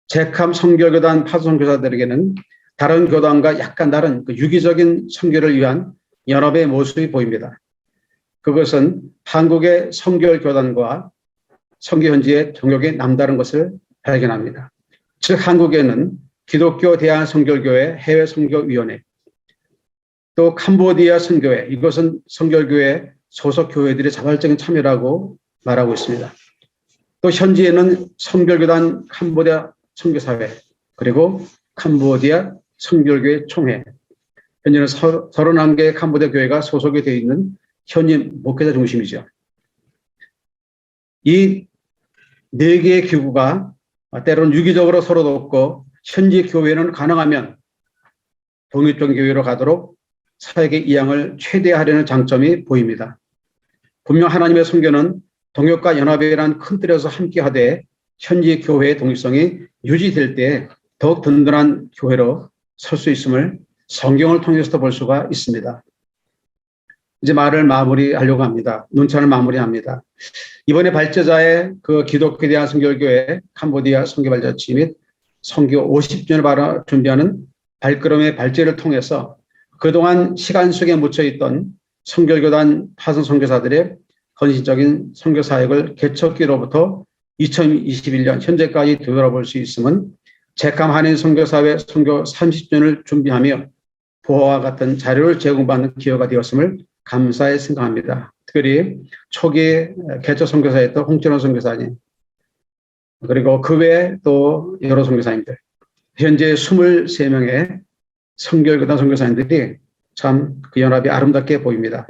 제캄 성결교단 파수 선교사들에게는 다른 교단과 약간 다른 그 유기적인 선교를 위한 연합의 모습이 보입니다. 그것은 한국의 선결교단과 선교현지의 동역에 남다른 것을 발견합니다. 즉 한국에는 기독교 대한선결교회 해외선교위원회, 또 캄보디아 선교회, 이것은 선결교회 소속 교회들의 자발적인 참여라고 말하고 있습니다. 또 현지에는 선결교단 캄보디아 선교사회, 그리고 캄보디아 선결교회 총회, 현재는 31개의 캄보디아 교회가 소속이 되어 있는 현지 목회자 중심이죠. 이 4개의 기구가 때로는 유기적으로 서로 돕고 현지 교회는 가능하면 독립적 교회로 가도록 사역의 이양을 최대화하려는 장점이 보입니다. 분명 하나님의 선교는 동역과 연합이라는 큰 틀에서 함께하되 현지 교회의 독립성이 유지될 때 더욱 든든한 교회로 설 수 있음을 성경을 통해서도 볼 수가 있습니다. 이제 말을 마무리하려고 합니다. 논찬을 마무리합니다. 이번에 발제자의 그 기독교에 대한 선결교회 캄보디아 선교발자치 및 선교 50주년을 준비하는 발걸음의 발제를 통해서 그동안 시간 속에 묻혀있던 선결교단 파송 선교사들의 헌신적인 선교 사역을 개척기로부터 2021년 현재까지 되돌아볼 수 있음은 제캄 한인 선교사회 선교 30주년을 준비하며 보화와 같은 자료를 제공받는 기회가 되었음을 감사히 생각합니다. 특별히 초기 개척 선교사였던 홍철원 선교사님, 그리고 그 외에 또 여러 선교사님들, 현재 23명의 선결교단 선교사님들이 참 그 연합이 아름답게 보입니다.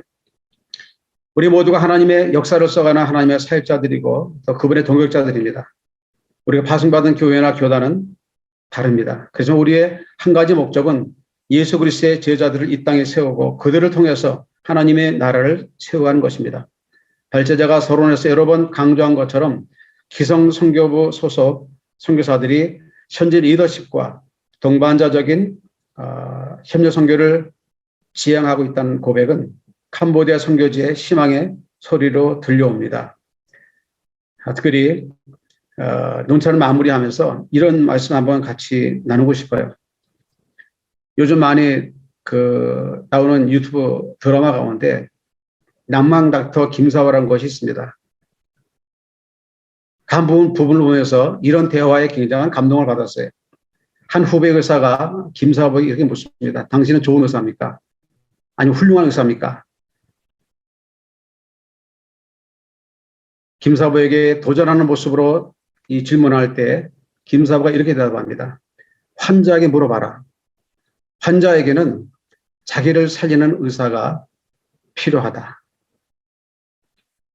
우리 모두가 하나님의 역사를 써가는 하나님의 사역자들이고 또 그분의 동역자들입니다. 우리가 파송받은 교회나 교단은 다릅니다. 그래서 우리의 한 가지 목적은 예수 그리스도의 제자들을 이 땅에 세우고 그들을 통해서 하나님의 나라를 세워가는 것입니다. 발제자가 서론에서 여러 번 강조한 것처럼 기성선교부 소속 선교사들이 현지 리더십과 동반자적인 협력 선교를 지향하고 있다는 고백은 캄보디아 선교지의 희망의 소리로 들려옵니다. 특별히 논찬을 마무리하면서 이런 말씀 한번 같이 나누고 싶어요. 요즘 많이 나오는 유튜브 드라마 가운데 낭만 닥터 김사화라는 것이 있습니다. 한 부분을 보면서 이런 대화에 굉장한 감동을 받았어요. 한 후배 의사가 김사화에게 이렇게 묻습니다. 당신은 좋은 의사입니까? 아니면 훌륭한 의사입니까? 김사부에게 도전하는 모습으로 이 질문할 때 김사부가 이렇게 대답합니다. 환자에게 물어봐라. 환자에게는 자기를 살리는 의사가 필요하다.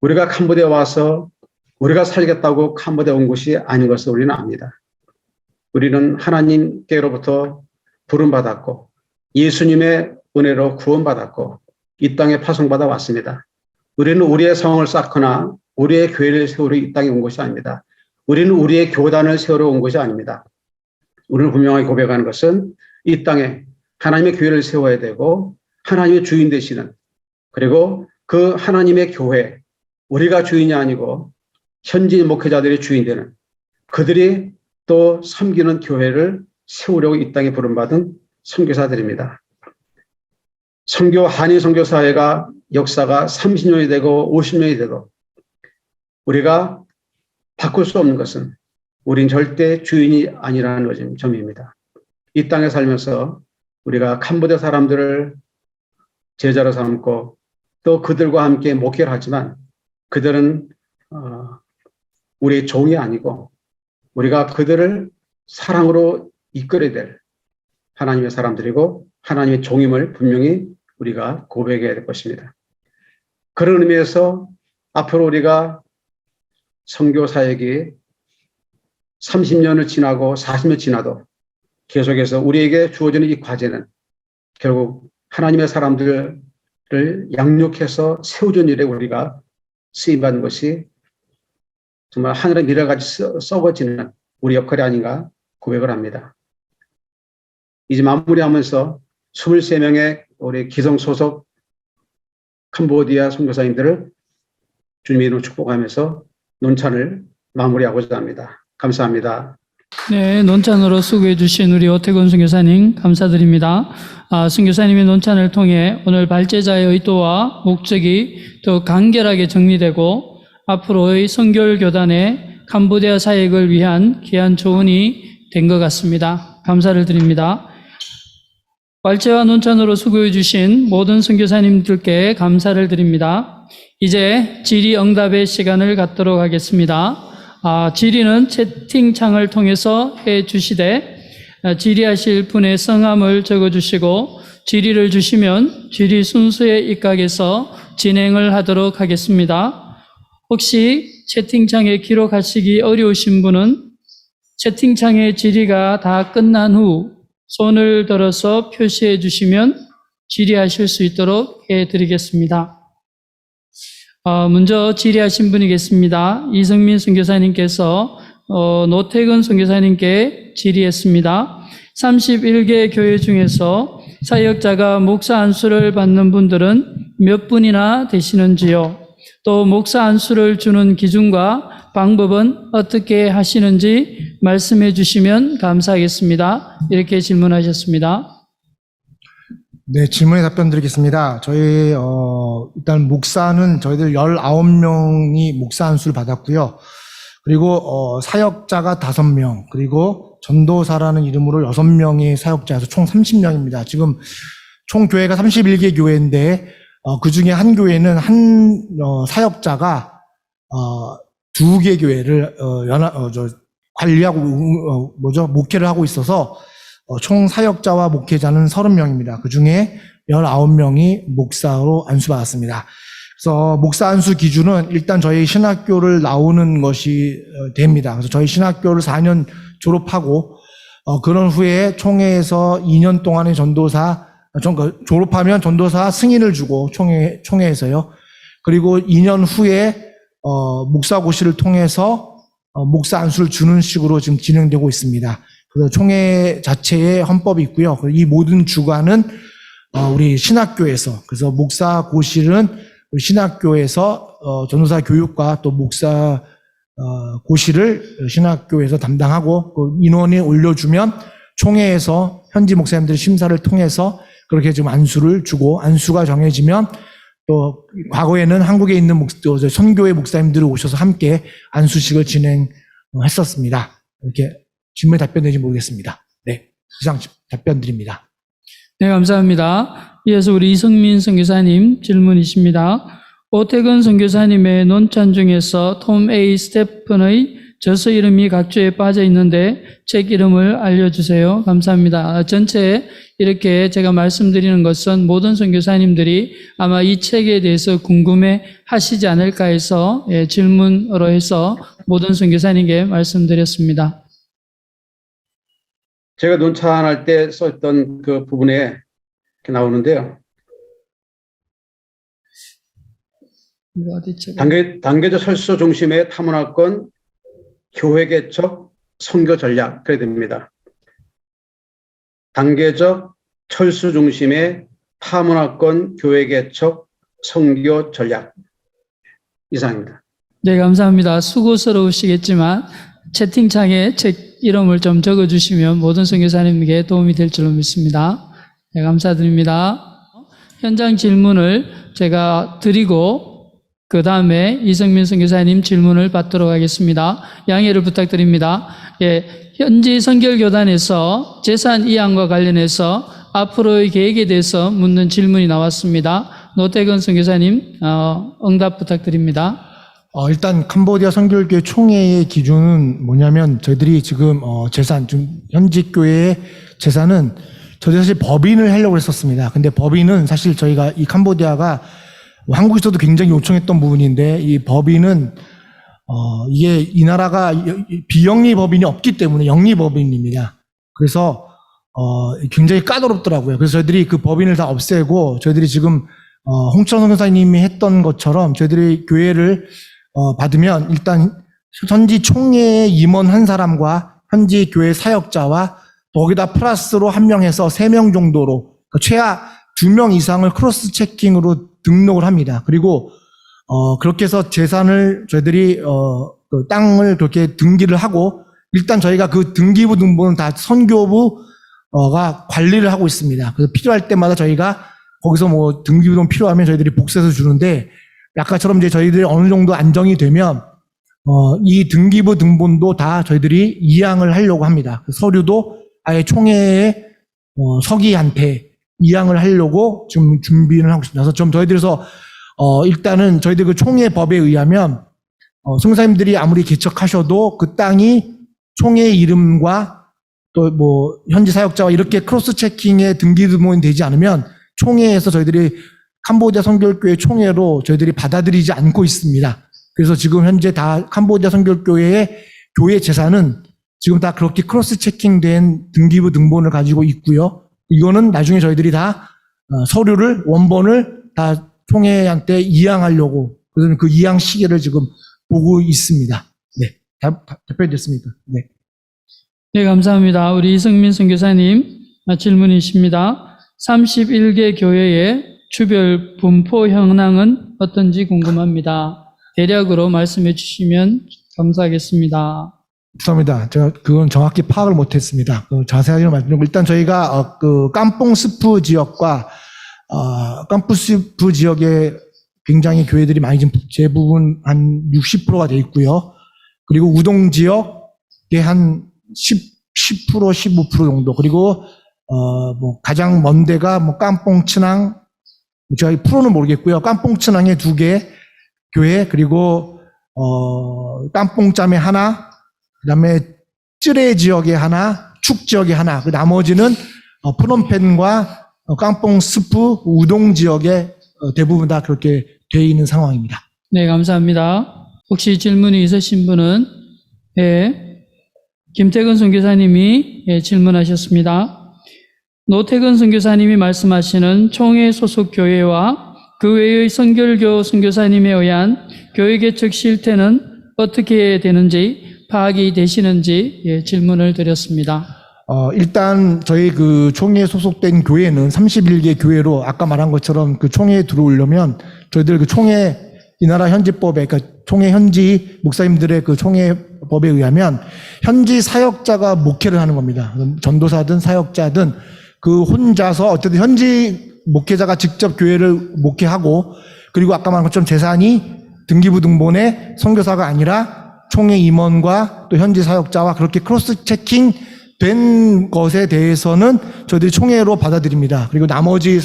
우리가 캄보디아 와서 우리가 살겠다고 캄보디아 온 것이 아닌 것을 우리는 압니다. 우리는 하나님께로부터 부름받았고 예수님의 은혜로 구원받았고 이 땅에 파송받아 왔습니다. 우리는 우리의 성을 쌓거나 우리의 교회를 세우러 이 땅에 온 것이 아닙니다. 우리는 우리의 교단을 세우러 온 것이 아닙니다. 우리는 분명하게 고백하는 것은 이 땅에 하나님의 교회를 세워야 되고 하나님의 주인 되시는, 그리고 그 하나님의 교회, 우리가 주인이 아니고 현지 목회자들이 주인 되는, 그들이 또 섬기는 교회를 세우려고 이 땅에 부름받은 선교사들입니다. 한인 선교사회가 역사가 30년이 되고 50년이 돼도 우리가 바꿀 수 없는 것은 우린 절대 주인이 아니라는 점입니다. 이 땅에 살면서 우리가 캄보디아 사람들을 제자로 삼고 또 그들과 함께 목회를 하지만 그들은 우리의 종이 아니고 우리가 그들을 사랑으로 이끌어야 될 하나님의 사람들이고 하나님의 종임을 분명히 우리가 고백해야 될 것입니다. 그런 의미에서 앞으로 우리가 선교 사역이 30년을 지나고 40년 지나도 계속해서 우리에게 주어지는 이 과제는 결국 하나님의 사람들을 양육해서 세워준 일에 우리가 쓰임받는 것이 정말 하늘의 미래같이 썩어지는 우리 역할이 아닌가 고백을 합니다. 이제 마무리하면서 23명의 우리 기성 소속 캄보디아 선교사님들을 주님의 이름으로 축복하면서 논찬을 마무리하고자 합니다. 감사합니다. 네, 논찬으로 수고해 주신 우리 오태근 선교사님 감사드립니다. 선교사님의 논찬을 통해 오늘 발제자의 의도와 목적이 더 간결하게 정리되고 앞으로의 선교교단의 캄보디아 사역을 위한 귀한 조언이 된 것 같습니다. 감사를 드립니다. 발제와 논찬으로 수고해 주신 모든 선교사님들께 감사를 드립니다. 이제 질의응답의 시간을 갖도록 하겠습니다. 질의는 채팅창을 통해서 해 주시되 질의하실 분의 성함을 적어주시고 질의를 주시면 질의 순서에 입각해서 진행을 하도록 하겠습니다. 혹시 채팅창에 기록하시기 어려우신 분은 채팅창의 질의가 다 끝난 후 손을 들어서 표시해 주시면 질의하실 수 있도록 해드리겠습니다. 먼저 질의하신 분이 계십니다. 이성민 선교사님께서 노태근 선교사님께 질의했습니다. 31개 교회 중에서 사역자가 목사 안수를 받는 분들은 몇 분이나 되시는지요? 또 목사 안수를 주는 기준과 방법은 어떻게 하시는지 말씀해 주시면 감사하겠습니다. 이렇게 질문하셨습니다. 네, 질문에 답변 드리겠습니다. 저희, 일단 목사는 저희들 19명이 목사 안수를 받았고요. 그리고, 사역자가 5명, 그리고 전도사라는 이름으로 6명의 사역자에서 총 30명입니다. 지금 총 교회가 31개 교회인데, 그 중에 한 교회는 사역자가, 2개 교회를, 관리하고, 목회를 하고 있어서, 총 사역자와 목회자는 30명입니다. 그 중에 19명이 목사로 안수받았습니다. 그래서 목사 안수 기준은 일단 저희 신학교를 나오는 것이 됩니다. 그래서 저희 신학교를 4년 졸업하고, 그런 후에 총회에서 2년 동안의 전도사, 졸업하면 전도사 승인을 주고, 총회에서요. 그리고 2년 후에, 목사고시를 통해서, 목사 안수를 주는 식으로 지금 진행되고 있습니다. 그래서 총회 자체에 헌법이 있고요. 이 모든 주관은 우리 신학교에서, 그래서 목사고시는 우리 신학교에서 전도사 교육과 또 목사 고시를 신학교에서 담당하고 그 인원이 올려주면 총회에서 현지 목사님들 심사를 통해서 그렇게 지금 안수를 주고, 안수가 정해지면 또 과거에는 한국에 있는 선교회 목사님들이 오셔서 함께 안수식을 진행했었습니다. 이렇게 질문에 답변되는지 모르겠습니다. 네, 이상 답변 드립니다. 네, 감사합니다. 이어서 우리 이성민 선교사님 질문이십니다. 오태근 선교사님의 논찬 중에서 톰 A. 스테픈의 저서 이름이 각주에 빠져 있는데 책 이름을 알려주세요. 감사합니다. 전체 이렇게 제가 말씀드리는 것은 모든 선교사님들이 아마 이 책에 대해서 궁금해 하시지 않을까 해서 질문으로 해서 모든 선교사님께 말씀드렸습니다. 제가 논찬할 때 썼던 그 부분에 이렇게 나오는데요. 이거 어디 책? 단계적 설수 중심의 타문화권 교회 개척 선교 전략 그래야 됩니다. 단계적 철수 중심의 타문화권 교회 개척 선교 전략 이상입니다. 네, 감사합니다. 수고스러우시겠지만 채팅창에 책 이름을 좀 적어주시면 모든 선교사님에게 도움이 될 줄로 믿습니다. 네, 감사드립니다. 현장 질문을 제가 드리고 그 다음에 이성민 선교사님 질문을 받도록 하겠습니다. 양해를 부탁드립니다. 현지 선결교단에서 재산 이양과 관련해서 앞으로의 계획에 대해서 묻는 질문이 나왔습니다. 노태근 선교사님 응답 부탁드립니다. 일단 캄보디아 선교회 총회의 기준은 뭐냐면 저희들이 지금 재산, 지금 현지 교회의 재산은 저희 사실 법인을 하려고 했었습니다. 근데 법인은 사실 저희가 이 캄보디아가 한국에서도 굉장히 요청했던 부분인데 이 법인은 이게 이 나라가 비영리 법인이 없기 때문에 영리 법인입니다. 그래서 굉장히 까다롭더라고요. 그래서 저희들이 그 법인을 다 없애고 저희들이 지금 홍천 선교사님이 했던 것처럼 저희들이 교회를 받으면 일단 현지 총회에 임원 한 사람과 현지 교회 사역자와 거기다 플러스로 한 명 해서 3명 정도로 최하 2명 이상을 크로스 체킹으로 등록을 합니다. 그리고 그렇게 해서 재산을 저희들이 그 땅을 그렇게 등기를 하고 일단 저희가 그 등기부 등본은 다 선교부가 관리를 하고 있습니다. 그래서 필요할 때마다 저희가 거기서 뭐 등기부 등 필요하면 저희들이 복사해서 주는데 아까처럼 이제 저희들이 어느 정도 안정이 되면 이 등기부 등본도 다 저희들이 이양을 하려고 합니다. 그 서류도 아예 총회의 서기한테 이양을 하려고 지금 준비를 하고 있습니다. 그래서 좀 저희들에서 일단은 저희들 그 총회 법에 의하면 선교사님들이 아무리 개척하셔도 그 땅이 총회 이름과 또 뭐 현지 사역자와 이렇게 크로스 체킹에 등기 등본이 되지 않으면 총회에서 저희들이 캄보디아 선교교회 총회로 저희들이 받아들이지 않고 있습니다. 그래서 지금 현재 다 캄보디아 선교교회의 교회 재산은 지금 다 그렇게 크로스 체킹된 등기부 등본을 가지고 있고요. 이거는 나중에 저희들이 다 서류를 원본을 다 총회한테 이양하려고 그래서 그 이양 시기를 지금 보고 있습니다. 네, 답변됐습니까? 네. 네, 감사합니다. 우리 이성민 선교사님 질문이십니다. 31개 교회의 주별 분포 현황은 어떤지 궁금합니다. 대략으로 말씀해 주시면 감사하겠습니다. 죄송합니다. 제가 그건 정확히 파악을 못했습니다. 자세하게 말씀드리고 일단 저희가 그 깜뽕스프 지역과 깜뽕스프 지역에 굉장히 교회들이 많이 지금 대부분 한 60%가 돼 있고요. 그리고 우동 지역에 한 10% 15% 정도 그리고 뭐 가장 먼 데가 뭐 깜뽕 츠낭 제가 프로는 모르겠고요. 깜뽕 츠낭에 2개 교회 그리고 깜뽕짬에 하나 그다음에 쯔레 지역에 하나 축 지역에 하나 그 나머지는 프놈펜과 깜뽕 스프 우동 지역에 대부분 다 그렇게 되어 있는 상황입니다. 네, 감사합니다. 혹시 질문이 있으신 분은 김태근 선교사님이 질문하셨습니다. 노태근 선교사님이 말씀하시는 총회 소속 교회와 그 외의 선결교 선교사님에 의한 교회 개척 실태는 어떻게 되는지 파악이 되시는지 질문을 드렸습니다. 일단 저희 그 총회에 소속된 교회는 31개 교회로 아까 말한 것처럼 그 총회에 들어오려면 저희들 그 총회 이 나라 현지법에 그러니까 총회 현지 목사님들의 그 총회법에 의하면 현지 사역자가 목회를 하는 겁니다. 전도사든 사역자든 그 혼자서 어쨌든 현지 목회자가 직접 교회를 목회하고 그리고 아까 말한 것처럼 재산이 등기부 등본에 선교사가 아니라 총회 임원과 또 현지 사역자와 그렇게 크로스 체킹 된 것에 대해서는 저희들이 총회로 받아들입니다. 그리고 나머지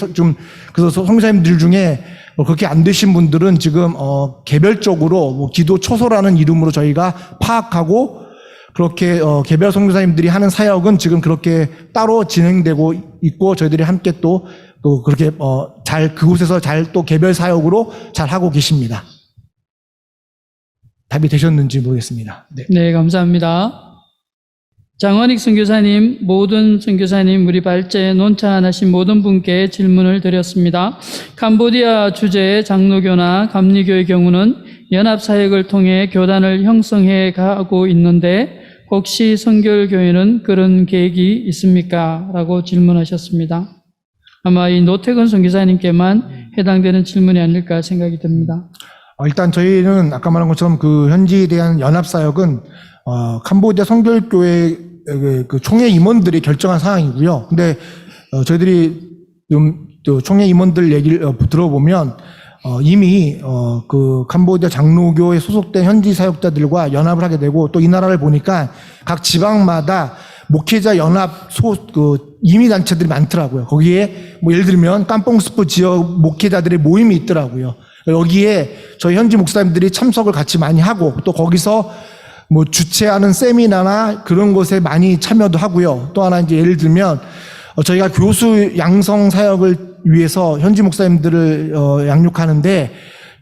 그래서 성교사님들 중에 그렇게 안 되신 분들은 지금 개별적으로 기도 초소라는 이름으로 저희가 파악하고 그렇게 개별 선교사님들이 하는 사역은 지금 그렇게 따로 진행되고 있고 저희들이 함께 또 그렇게 잘 그곳에서 잘 또 개별 사역으로 잘 하고 계십니다. 답이 되셨는지 모르겠습니다. 네. 네, 감사합니다. 장원익 선교사님, 모든 선교사님, 우리 발제에 논차하신 모든 분께 질문을 드렸습니다. 캄보디아 주재 장로교나 감리교의 경우는 연합사역을 통해 교단을 형성해 가고 있는데 혹시 선결교회는 그런 계획이 있습니까? 라고 질문하셨습니다. 아마 이 노태근 선교사님께만 해당되는 질문이 아닐까 생각이 듭니다. 일단 저희는 아까 말한 것처럼 그 현지에 대한 연합사역은 캄보디아 선결교회 그 총회 임원들이 결정한 사항이고요. 근데 저희들이 좀 또 총회 임원들 얘기를 들어보면 이미 그 캄보디아 장로교에 소속된 현지 사역자들과 연합을 하게 되고 또 이 나라를 보니까 각 지방마다 목회자 연합 이미 단체들이 많더라고요. 거기에 뭐 예를 들면 깜뽕스프 지역 목회자들의 모임이 있더라고요. 여기에 저희 현지 목사님들이 참석을 같이 많이 하고 또 거기서 뭐 주최하는 세미나나 그런 것에 많이 참여도 하고요. 또 하나 이제 예를 들면 저희가 교수 양성 사역을 위해서 현지 목사님들을 양육하는데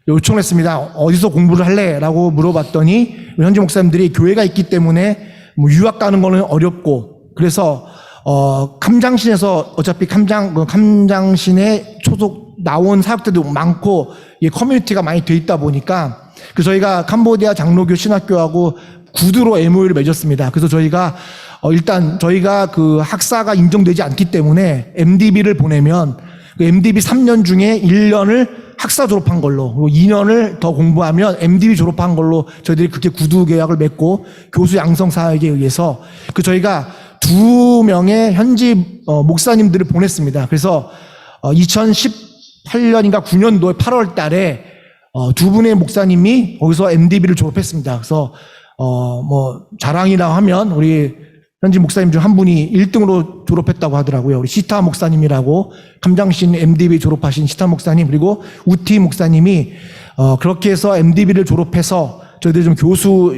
요청을 했습니다. 어디서 공부를 할래? 라고 물어봤더니 현지 목사님들이 교회가 있기 때문에 뭐 유학 가는 거는 어렵고 그래서 캄장신에서 어차피 캄장신에 소속 나온 사역자도 많고 이 커뮤니티가 많이 돼 있다 보니까 그래서 저희가 캄보디아 장로교 신학교하고 구두로 MOU를 맺었습니다. 그래서 저희가 일단 저희가 그 학사가 인정되지 않기 때문에 MDB를 보내면 그 MDB 3년 중에 1년을 학사 졸업한 걸로 그리고 2년을 더 공부하면 MDB 졸업한 걸로 저희들이 그렇게 구두 계약을 맺고 교수 양성 사역에 의해서 그 저희가 2명의 현지 목사님들을 보냈습니다. 그래서 2018년인가 9년도에 8월 달에 두 분의 목사님이 거기서 MDB를 졸업했습니다. 그래서 뭐 자랑이라고 하면 우리 현지 목사님 중 한 분이 1등으로 졸업했다고 하더라고요. 우리 시타 목사님이라고 감장신 MDB 졸업하신 시타 목사님 그리고 우티 목사님이 그렇게 해서 MDB를 졸업해서 저희들이 좀 교수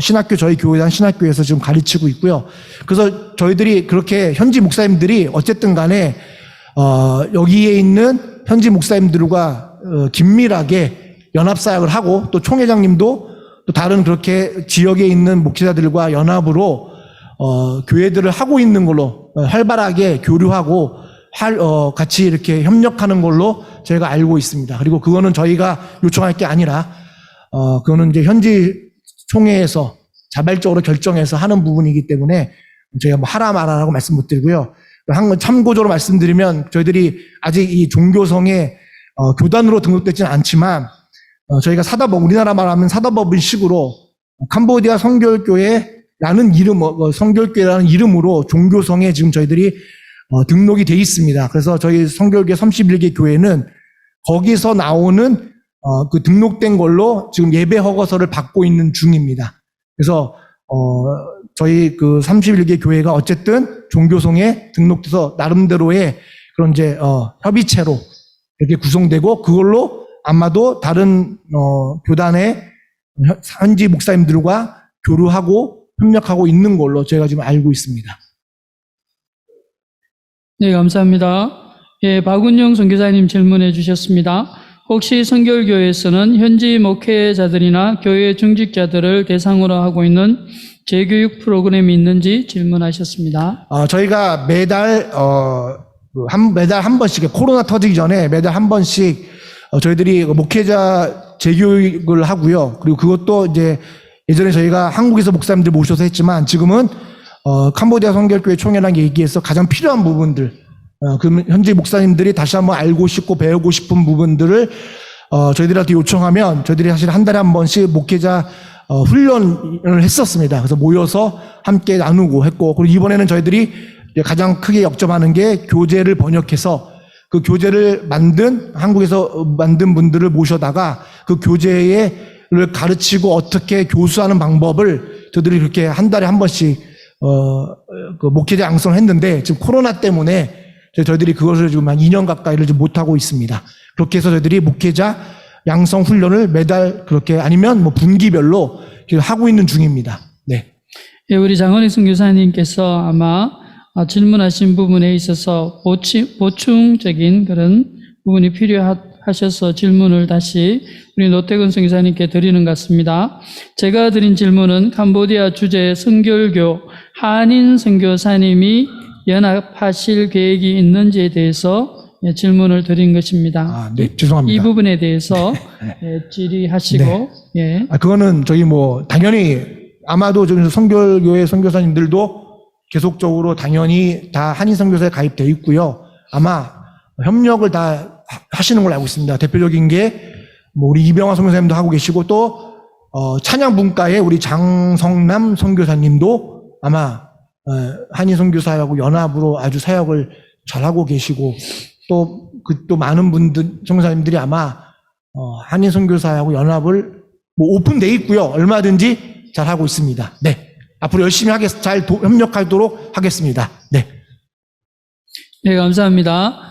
신학교 저희 교회단 신학교에서 지금 가르치고 있고요. 그래서 저희들이 그렇게 현지 목사님들이 어쨌든 간에 여기에 있는 현지 목사님들과 긴밀하게 연합사역을 하고 또 총회장님도 또 다른 그렇게 지역에 있는 목회자들과 연합으로 교회들을 하고 있는 걸로 활발하게 교류하고 같이 이렇게 협력하는 걸로 저희가 알고 있습니다. 그리고 그거는 저희가 요청할 게 아니라 그거는 이제 현지 총회에서 자발적으로 결정해서 하는 부분이기 때문에 저희가 뭐 하라 말하라고 말씀 못 드리고요. 참고적으로 말씀드리면 저희들이 아직 이 종교성에 교단으로 등록되지는 않지만 저희가 사다법 우리나라 말하면 사다법인식으로 캄보디아 선결교회라는 이름 선결교회라는 이름으로 종교성에 지금 저희들이 등록이 돼 있습니다. 그래서 저희 선결교회 31개 교회는 거기서 나오는 그 등록된 걸로 지금 예배 허가서를 받고 있는 중입니다. 그래서 저희 그 31개 교회가 어쨌든 종교성에 등록돼서 나름대로의 그런 이제 협의체로 이렇게 구성되고 그걸로 아마도 다른 교단의 현지 목사님들과 교류하고 협력하고 있는 걸로 제가 지금 알고 있습니다. 네, 감사합니다. 예, 박운영 선교사님 질문해 주셨습니다. 혹시 선결교회에서는 현지 목회자들이나 교회 중직자들을 대상으로 하고 있는 재교육 프로그램이 있는지 질문하셨습니다. 저희가 매달 한 번씩 코로나 터지기 전에 매달 한 번씩 저희들이 목회자 재교육을 하고요. 그리고 그것도 이제 예전에 저희가 한국에서 목사님들 모셔서 했지만 지금은 캄보디아 선결교회 총회랑 얘기해서 가장 필요한 부분들 그 현지 목사님들이 다시 한번 알고 싶고 배우고 싶은 부분들을 저희들한테 요청하면 저희들이 사실 한 달에 한 번씩 목회자 훈련을 했었습니다. 그래서 모여서 함께 나누고 했고 그리고 이번에는 저희들이 가장 크게 역점하는 게 교재를 번역해서 그 교재를 한국에서 만든 분들을 모셔다가 그 교재를 가르치고 어떻게 교수하는 방법을 저희들이 그렇게 한 달에 한 번씩 그 목회자 양성을 했는데 지금 코로나 때문에 저희들이 그것을 지금 한 2년 가까이를 좀 못하고 있습니다. 그렇게 해서 저희들이 목회자 양성 훈련을 매달 그렇게 아니면 뭐 분기별로 하고 있는 중입니다. 네. 예, 우리 장원익 선교사님께서 아마 질문하신 부분에 있어서 보충적인 그런 부분이 필요하셔서 질문을 다시 우리 노태근 선교사님께 드리는 것 같습니다. 제가 드린 질문은 캄보디아 주재 선결교 한인 선교사님이 연합하실 계획이 있는지에 대해서 질문을 드린 것입니다. 네, 죄송합니다. 이 부분에 대해서 질의하시고, 네. 그거는 저희 뭐 당연히 아마도 좀 선결교회 선교사님들도 계속적으로 당연히 다 한인 선교사에 가입되어 있고요. 아마 협력을 다 하시는 걸로 알고 있습니다. 대표적인 게 뭐 우리 이병화 선교사님도 하고 계시고 또 찬양 분과에 우리 장성남 선교사님도 아마 한인 선교사하고 연합으로 아주 사역을 잘 하고 계시고 또 많은 분들 선교사님들이 아마 한인 선교사하고 연합을 뭐 오픈돼 있고요. 얼마든지 잘 하고 있습니다. 네. 앞으로 열심히 잘 협력하도록 하겠습니다. 네. 네, 감사합니다.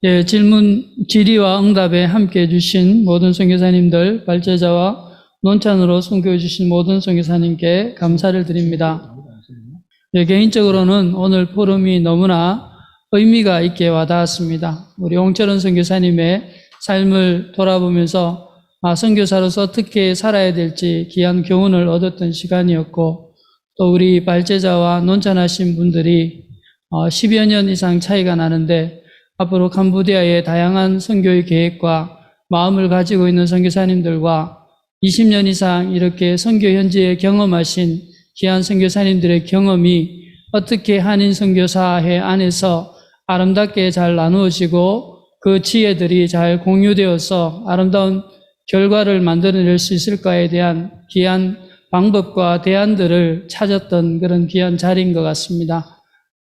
예, 질의와 응답에 함께 해주신 모든 선교사님들, 발제자와 논찬으로 선교해 주신 모든 선교사님께 감사를 드립니다. 예, 개인적으로는 오늘 포럼이 너무나 의미가 있게 와닿았습니다. 우리 옹철원 선교사님의 삶을 돌아보면서 선교사로서 어떻게 살아야 될지 귀한 교훈을 얻었던 시간이었고, 또 우리 발제자와 논찬하신 분들이 10여 년 이상 차이가 나는데 앞으로 캄보디아의 다양한 선교의 계획과 마음을 가지고 있는 선교사님들과 20년 이상 이렇게 선교 현지에 경험하신 귀한 선교사님들의 경험이 어떻게 한인 선교사회 안에서 아름답게 잘 나누어지고 그 지혜들이 잘 공유되어서 아름다운 결과를 만들어낼 수 있을까에 대한 귀한 방법과 대안들을 찾았던 그런 귀한 자리인 것 같습니다.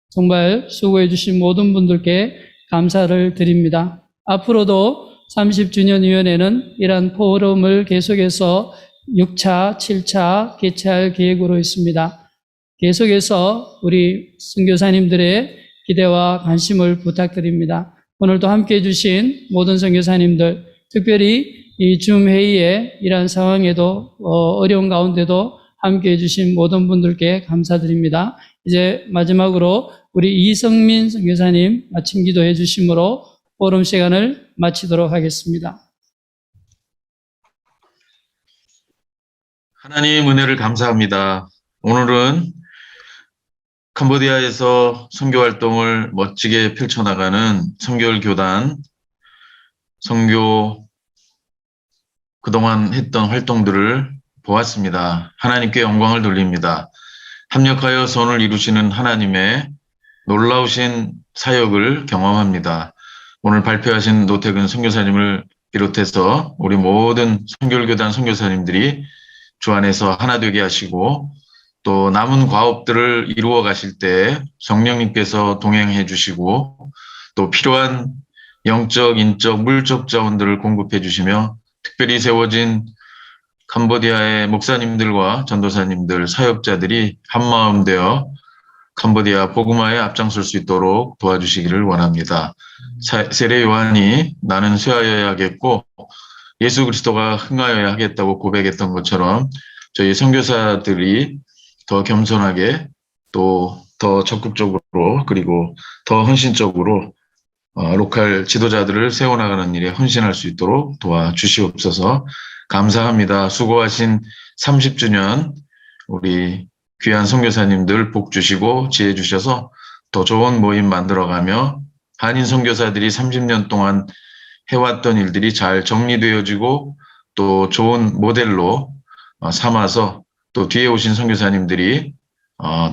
정말 수고해 주신 모든 분들께 감사를 드립니다. 앞으로도 30주년 위원회는 이러한 포럼을 계속해서 6차, 7차 개최할 계획으로 있습니다. 계속해서 우리 선교사님들의 기대와 관심을 부탁드립니다. 오늘도 함께해 주신 모든 선교사님들, 특별히 이 줌 회의에 이러한 상황에도 어려운 가운데도 함께해 주신 모든 분들께 감사드립니다. 이제 마지막으로 우리 이성민 선교사님 마침 기도해 주심으로 포럼 시간을 마치도록 하겠습니다. 하나님 은혜를 감사합니다. 오늘은 캄보디아에서 선교 활동을 멋지게 펼쳐나가는 선결교단, 선교 그동안 했던 활동들을 보았습니다. 하나님께 영광을 돌립니다. 합력하여 선을 이루시는 하나님의 놀라우신 사역을 경험합니다. 오늘 발표하신 노태근 선교사님을 비롯해서 우리 모든 선결교단 선교사님들이 주 안에서 하나 되게 하시고 또 남은 과업들을 이루어 가실 때 성령님께서 동행해 주시고 또 필요한 영적, 인적, 물적 자원들을 공급해 주시며 특별히 세워진 캄보디아의 목사님들과 전도사님들, 사역자들이 한마음 되어 캄보디아 복음화에 앞장설 수 있도록 도와주시기를 원합니다. 세례 요한이 나는 쇠하여야겠고 예수 그리스도가 흥하여야 하겠다고 고백했던 것처럼 저희 선교사들이 더 겸손하게 또 더 적극적으로 그리고 더 헌신적으로 로컬 지도자들을 세워나가는 일에 헌신할 수 있도록 도와주시옵소서. 감사합니다. 수고하신 30주년 우리 귀한 선교사님들 복 주시고 지혜 주셔서 더 좋은 모임 만들어가며 한인 선교사들이 30년 동안 해왔던 일들이 잘 정리되어지고 또 좋은 모델로 삼아서 또 뒤에 오신 선교사님들이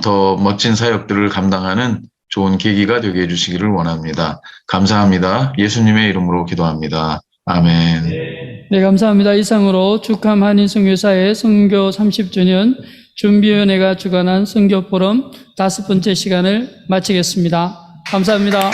더 멋진 사역들을 감당하는 좋은 계기가 되게 해주시기를 원합니다. 감사합니다. 예수님의 이름으로 기도합니다. 아멘. 네, 감사합니다. 이상으로 축함 한인 선교사의 선교 30주년 준비위원회가 주관한 선교 포럼 5번째 시간을 마치겠습니다. 감사합니다.